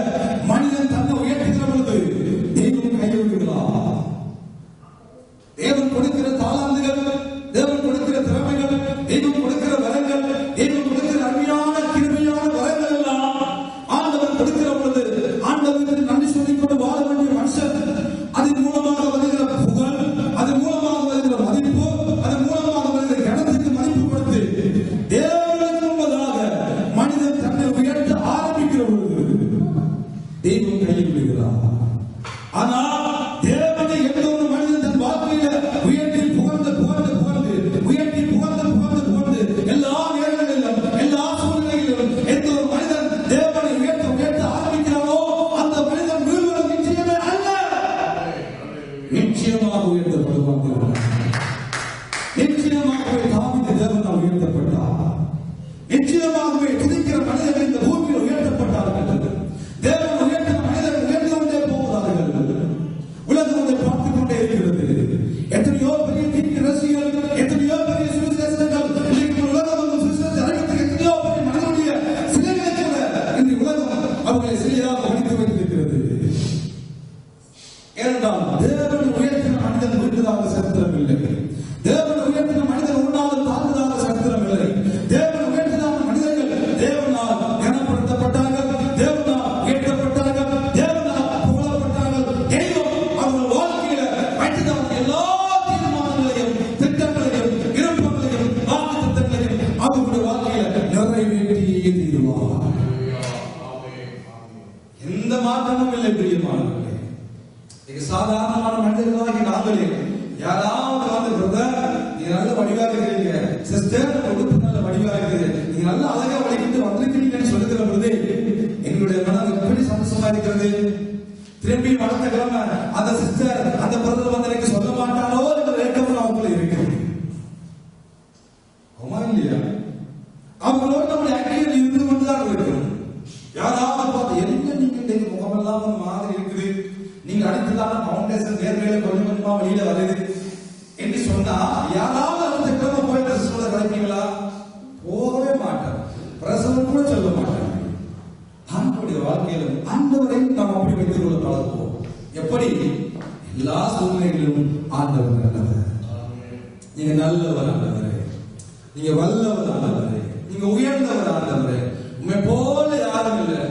Speaker 1: மனிதன் தன்னை உயர்த்துகிற பொழுது தெய்வம் கைவிடுகிறார். தேவன் கொடுக்கிற தாளாந்துகள், தேவன் கொடுக்கிற திறமைகள், தெய்வம் கொடுக்கிற வரங்கள், தெய்வம் கொடுக்கிற அருமையான கிருபையான வரங்கள் எல்லாம் ஆண்டவன் கொடுக்கிற பொழுது ஆண்டவனுக்கு நன்றி சொல்லிக் கொண்டு வாழ வேண்டிய மனுஷன் அதன் மூலமாக ஏனென்றால் தேவன் உயர்த்தின மனிதன் விழுந்ததாக சரித்திரம் இல்லை. தேவன் உயர்த்தின மனிதன் ஒரு நாள் தாழ்ந்ததாக சரித்திரம் இல்லை. தேவன் உயர்த்தின மனிதர்கள் தேவனால் கனப்படுத்தப்பட்டார்கள், தேவனால் உயர்த்தப்பட்டார்கள், தேவனால் புகழப்பட்டார்கள். தெய்வம் அவர்கள் வாழ்க்கையில வைத்ததான எல்லா தீர்மானங்களையும் திட்டங்களையும் விருப்பங்களையும் வாக்குத்தத்தங்களையும் அவர்களுடைய வாழ்க்கையில நிறைவேற்றியே தீருவார். எந்த மாற்றமும் இல்லை பிரியமானவர்களே. சாதாரணமான மனிதர்களாகி நாங்களே யாராவது வந்து பிரதர் நீங்க நல்ல வடிவா இருக்கிறீங்க, சிஸ்டர் உடுப்பு நல்ல வடிவா இருக்குது, நீங்க நல்ல அழகா வடிக்கிட்டு வந்திருக்கிறீங்கன்னு சொல்லுகிற பொழுது எங்களுடைய மனம் எப்படி சந்தோஷமா இருக்கிறது. திரும்பி வளர்த்த கிழமை அந்த சிஸ்டர் அந்த பிரதர் வந்து எனக்கு சொல்ல மாட்டாரோ என்ற வேட்டம் அவங்கள இருக்கிறது. ஆமா இல்லையா? அவங்களோட நம்முடைய ஆக்டிவிட்டி இருந்து கொண்டுதான் இருக்கிறோம். யாராவது பார்த்து என்ன நீங்க முகமெல்லாம் ஒரு மாதிரி இருக்குது, நீங்க அடுத்ததான பவுண்டேஷன் நேர்மையில கொஞ்சம் கொஞ்சமா வெளியில வருது என்று சொன்னா யாராவது அந்த கிழமை போயிட்டு சொல்ல கிடைப்பீங்களா? போகவே மாட்டார். பிரசவம் கூட சொல்ல மாட்டார். நம்முடைய வாழ்க்கையில ஆண்டவரையும் நாம் அப்படி வைத்துக் கொள்ள பழகுவோம். எப்படி? எல்லா சூழ்நிலைகளிலும் ஆண்டவர் நல்லவர், நீங்க நல்லவர் ஆண்டவரே, நீங்க வல்லவர் ஆண்டவரே, நீங்க உயர்ந்தவர் ஆண்டவரே, உண்மை போல யாரும் இல்லை,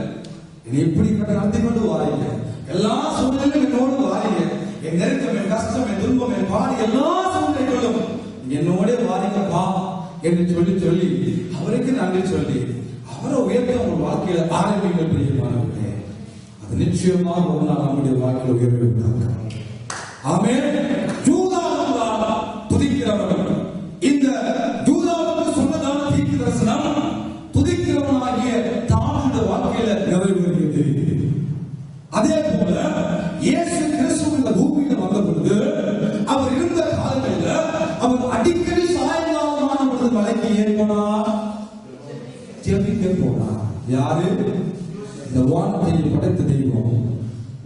Speaker 1: இப்படிப்பட்ட நடத்தி கொண்டு வாரீங்க, எல்லா சூழ்நிலையும் என்னோடு வாரீங்க, என் நெருக்கம், என் கஷ்டம், என் துன்பம், என் பாடி எல்லா சூழ்நிலைகளும் என்னோட வாரீங்கப்பா என்று சொல்லி சொல்லி அவருக்கு நன்றி சொல்லி அவரை உயர்த்த உங்கள் வாழ்க்கையில ஆரம்பிங்கள் பிரியமானவர்களே. அது நிச்சயமாக ஒரு நாள் நம்முடைய வாழ்க்கையில் உயர்வு உண்டாகும். ஆமென். யூதாவை துதிக்கிறவர்கள், இந்த யூதாவுக்கு சொன்னதான தீர்க்க தரிசனம் துதிக்கிறவனாகிய தாவீது வாழ்க்கையில நிறைவேறியது. அதே போல இயேசு கிறிஸ்து இந்த பூமியில வந்த பொழுது அவர் இருந்த காலங்களில் அவர் அடிக்கடி சாயங்காலமான பொழுது மலைக்கு ஏறி போனார், ஜெபிக்க போனார். யாரு? இந்த வானத்தை படைத்த தெய்வம்,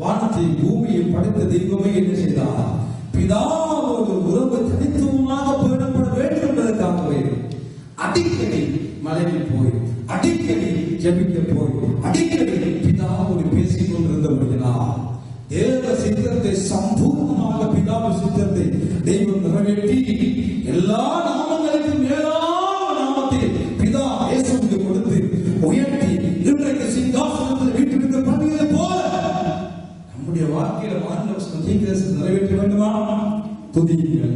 Speaker 1: வானத்தை பூமியை படைத்த தெய்வமே என்ன செய்தார்? பிதாவோடு உறவு தனித்துவமாக பேணப்பட வேண்டும் என்பதற்காகவே அடிக்கடி மலைக்கு போய், அடிக்கடி ஜெபிக்க போய், அடிக்கடி பிதாவோடு பேசிக் கொண்டிருந்தபடியால் தேவ சித்தத்தை சம்பூர்ணமாக பிதாவு சித்தத்தை தெய்வம் நிறைவேற்றி எல்லா நாமங்களுக்கும் மேலான நாமத்தை பிதா இயேசுவுக்கு கொடுத்து உயர்த்தி இன்றைக்கு சிங்காசனத்தில் வீட்டிற்கு பண்ணியது போல நம்முடைய வாழ்க்கையில மாநில தீர்க்கதரிசனம் நிறைவேற்ற வேண்டுமா? துதியுங்கள்,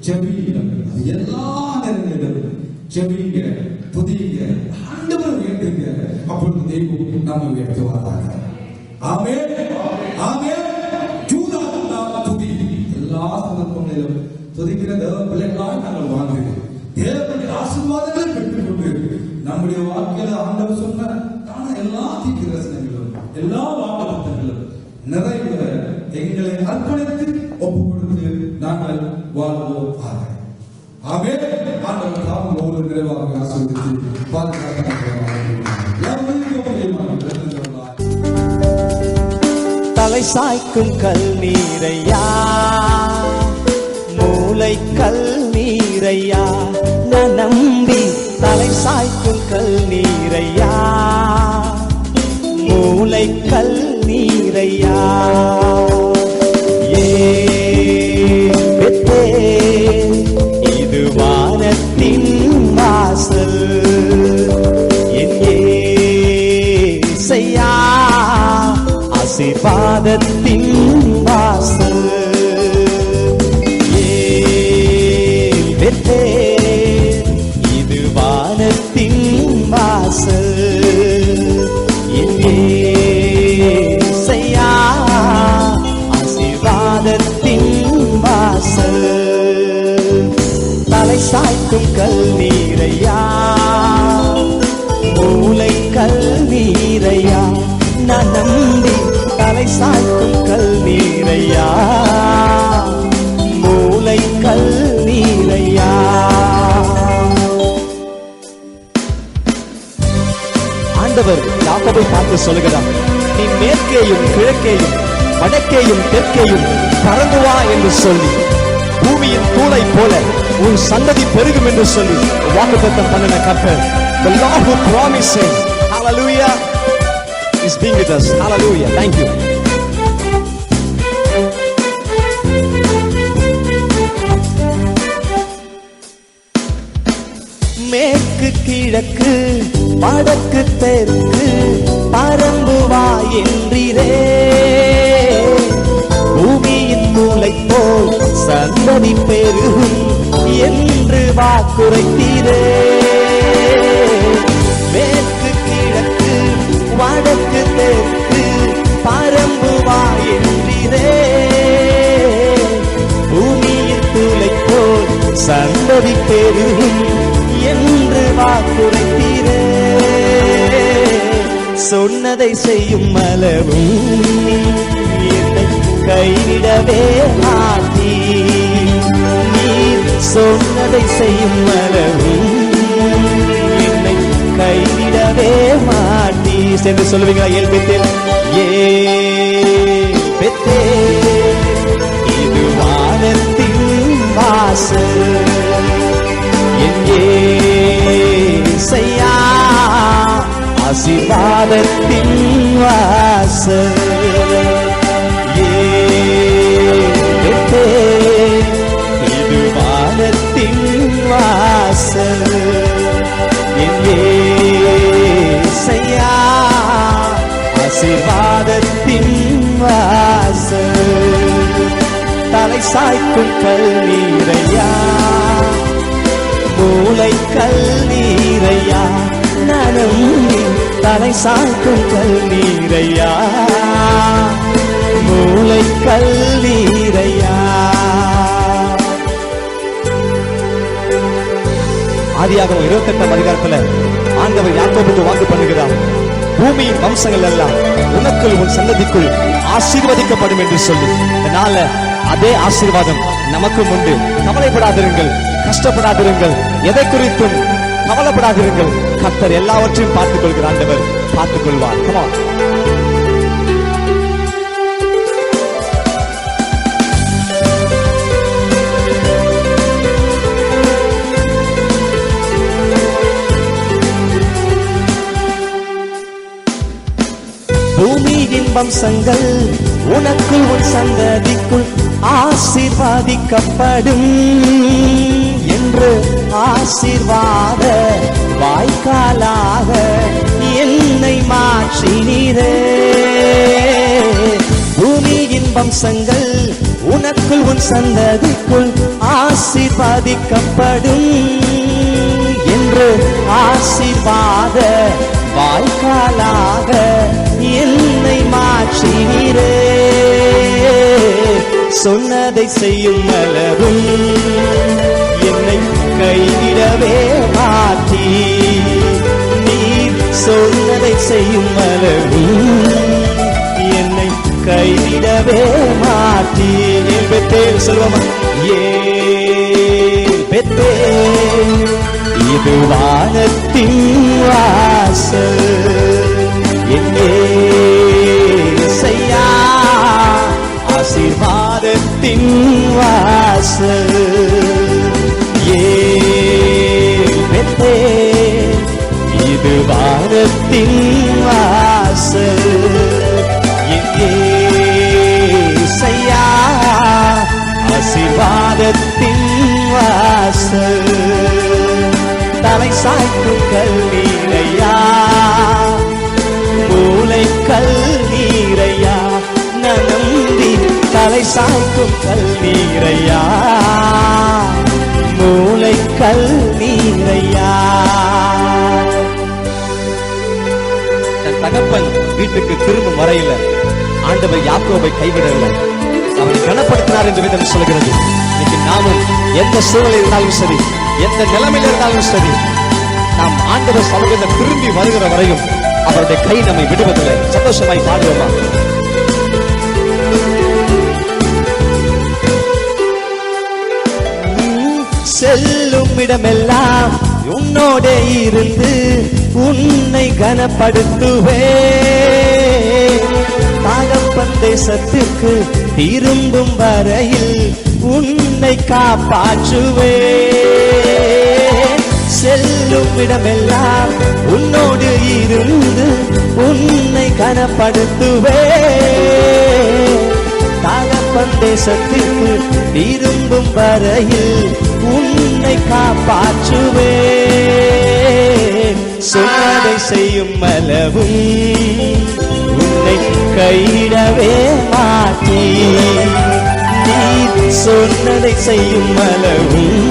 Speaker 1: ஜெபியுங்கள், எல்லா நேரங்களிலும் ஜெபிங்க, துதிங்க, ஆண்டவர் உயர்த்துங்க. அப்பொழுது தெய்வம் நம்மை உயர்த்துவாராக. ஆமென், ஆமென். யூதாவுக்கு துதி. எல்லா சந்தர்ப்பங்களிலும் துதிக்கிற தேவ பிள்ளைகளாய் நாங்கள் வாழ்ந்து தேவனுடைய ஆசீர்வாதங்களை பெற்றுக்கொண்டு நம்முடைய வாழ்க்கையில ஆண்டவர் சொன்ன எல்லா தீர்க்கதரிசனங்களும் எல்லா வாக்குத்தத்தங்களும் நிறைவேற எங்களை அர்ப்பணித்து ஒப்பு கொடுத்து நாங்கள் வாழ்வோம். ஆமென். ஆண்டவர் தாம் ஒவ்வொரு நிறைவாக ஆசீர்வதித்து
Speaker 3: தலை சாய்க்கும் கல் நீரையா, மூளை கல் நீரையா, நான் நம்பி தலை சாய்க்கும் கல் நீரையா, மூளை கல் நீரையா. இது வானத்தின் வாசல், என் ஏசையா ஆசீர்வாதத்தின் வாசல். இது வானத்தின் வாசல், என் ஏசையா ஆசீர்வாதத்தின் வாசல். தலை சாய்க்கும் கல் நீரையா, மூளை கல் நீரையா, நான் நம்பி தலை சாய்க்கும் கல் நீரையா, மூளை கல் நீரையா. ஆண்டவர் யாக்கோபை பார்த்து சொல்லுகிறார், நீ மேற்கேயும் கிழக்கேயும் வடக்கேயும் தெற்கேயும் பறந்து வா என்று சொல்லி, பூமியின் தூளை போல உன் சந்ததி பெருகும் என்று சொல்லி வாக்குத்தத்தம் பண்ணின கர்த்தர். The Lord who promised him, hallelujah, is being with us. Hallelujah. Thank you. கிழக்கு வடக்கு தெற்கு பரம்புவா என்றீரே. பூமியின் மூளை போல் சந்ததி பெருகும் என்று வாக்குரைத்தீரே. மேற்கு கிழக்கு வடக்கு தெற்கு பரம்புவா என்றீரே. பூமியின் மூளை போல் சந்ததி பெருகும் என்று வாக்குரைத்தீரே. சொன்னதை செய்யும் அளவும் என்னை கைவிடவே மாட்டீ. நீர் சொன்னதை செய்யும் அளவும் என்னை கைவிடவே மாட்டீ. சென்று சொல்லுவீங்களா? ஏல் பெத்தேல், ஏல் பெத்தேல், இது வானத்தின் வாசல். என் ஏசையா ஆசீர்வாதத்தின் வாசல். இது வானத்தின் வாசல். என் ஏசையா ஆசீர்வாதத்தின் வாசல். தலை சாய்க்கும் கல்நீரையா, மூளை கல்நீரையா, நானும் தலை சாய்க்கும் கல்நீரையா, மூளை கல்நீரையா. ஆதியாகமம் 28ஆம் அதிகாரத்துல ஆண்டவர் யாக்கோபுக்கு வாக்கு பண்ணுகிறார். பூமியின் வம்சங்கள் எல்லாம் உனக்குள் உன் சந்ததிக்குள் ஆசீர்வதிக்கப்படும் என்று சொல்லி, அதனால அதே ஆசீர்வாதம் நமக்கும் உண்டு. கவலைப்படாதிருங்கள், கஷ்டப்படாதிருங்கள், எதை குறித்தும் கவலைப்படாதிருங்கள். கர்த்தர் எல்லாவற்றையும் பார்த்துக் கொள்கிறார். ஆண்டவர் பார்த்துக் கொள்வார். Come on. பூமியின் வம்சங்கள் உனக்குள் உன் சந்ததிக்குள் ஆசீர்வாதிக்கப்படும் என்று ஆசீர்வாத வாய்க்காலாக என்னை மாற்றினீரே. பூமியின் வம்சங்கள் உனக்குள் உன் சந்ததிக்குள் ஆசீர்வாதிக்கப்படும் என்று ஆசீர்வாத வாய்க்காலாக என்னை மாற்றினீரே. சொன்னதை செய்யும் அளவும் என்னை கைவிடவே மாட்டீ. நீர் சொன்னதை செய்யும் அளவும் என்னை கைவிடவே மாட்டீ. ஏல் பெத்தேல் சொல்லுவோமா? ஏல் பெத்தேல், இது வானத்தின் வாசல். என் ஏசையா ஆசீர்வாதத்தின் வாசல். ஏல் பெத்தேல், இது வானத்தின் வாசல். என் ஏசையா ஆசீர்வாதத்தின் வாசல். தலை சாய்க்கும் கல்நீரையா, மூளை கல்நீரையா, நம்பி தலை சாய்க்கும் கல்நீரையா, மூளை கல்நீரையா. தன் தகப்பன் வீட்டுக்கு திரும்பும் வரையில ஆண்டவர் யாக்கோபை கைவிடவில்லை, அவனை கனப்படுத்தினார் என்று வேதம் சொல்கிறது. இன்னைக்கு நாமும் எந்த சூழலில் இருந்தாலும் சரி, எந்த நிலைமையில் இருந்தாலும் சரி, நாம் ஆண்டவர் சமூகத்தில் திரும்பி வருகிற வரையும் அவருடைய கை நம்மை விடுவதில்லை. சந்தோஷமாய் பாடுவோமா? செல்லும் இடமெல்லாம் உன்னோட இருந்து உன்னை கனப்படுத்துவே. தகப்பன் தேசத்துக்கு திரும்பும் வரையில் உன்னை காப்பாற்றுவே. செல்லும் இடமெல்லாம் உன்னோடு இருந்து உன்னை கனப்படுத்துவே. தகப்பன் தேசத்துக்கு திரும்பும் வரையில் உன்னை காப்பாற்றுவே. சொன்னதை செய்யும் அளவும் உன்னை கைவிடவே மாட்டேன். நீ சொன்னதை செய்யும் அளவும்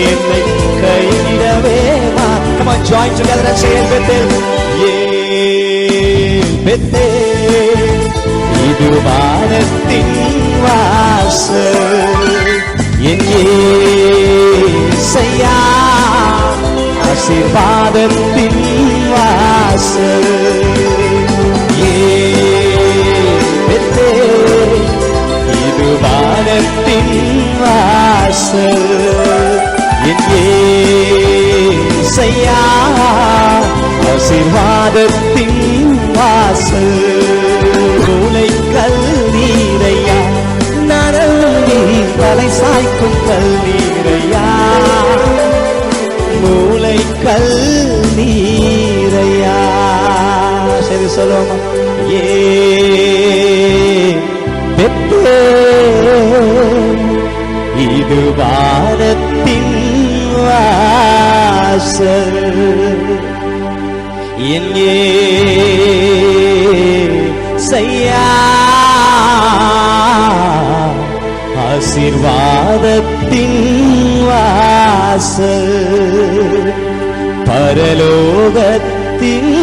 Speaker 3: என்னை கைவிடவே மாட்டேன். Come on, join together and say it with it. Bethel, இது வானத்தின் வாசல். என் இயேசையா, ஆசீர்வாதத்தின் வாசல். பெத்தேல், இது வானத்தின் வாசல். என் இயேசையா, ஆசீர்வாதத்தின் வாசல். மூளைக்கல் நீரையா, நரம்பி தலை சாய்க்கும் கல்லீரையா. மூளைக்கல் நீரையா. சரி சொல்லுவோமா? இது வானத்தின் வாசல். என் இயேசையா, ஆசீர்வாதத்தின் வாசல். பரலோகத்தின்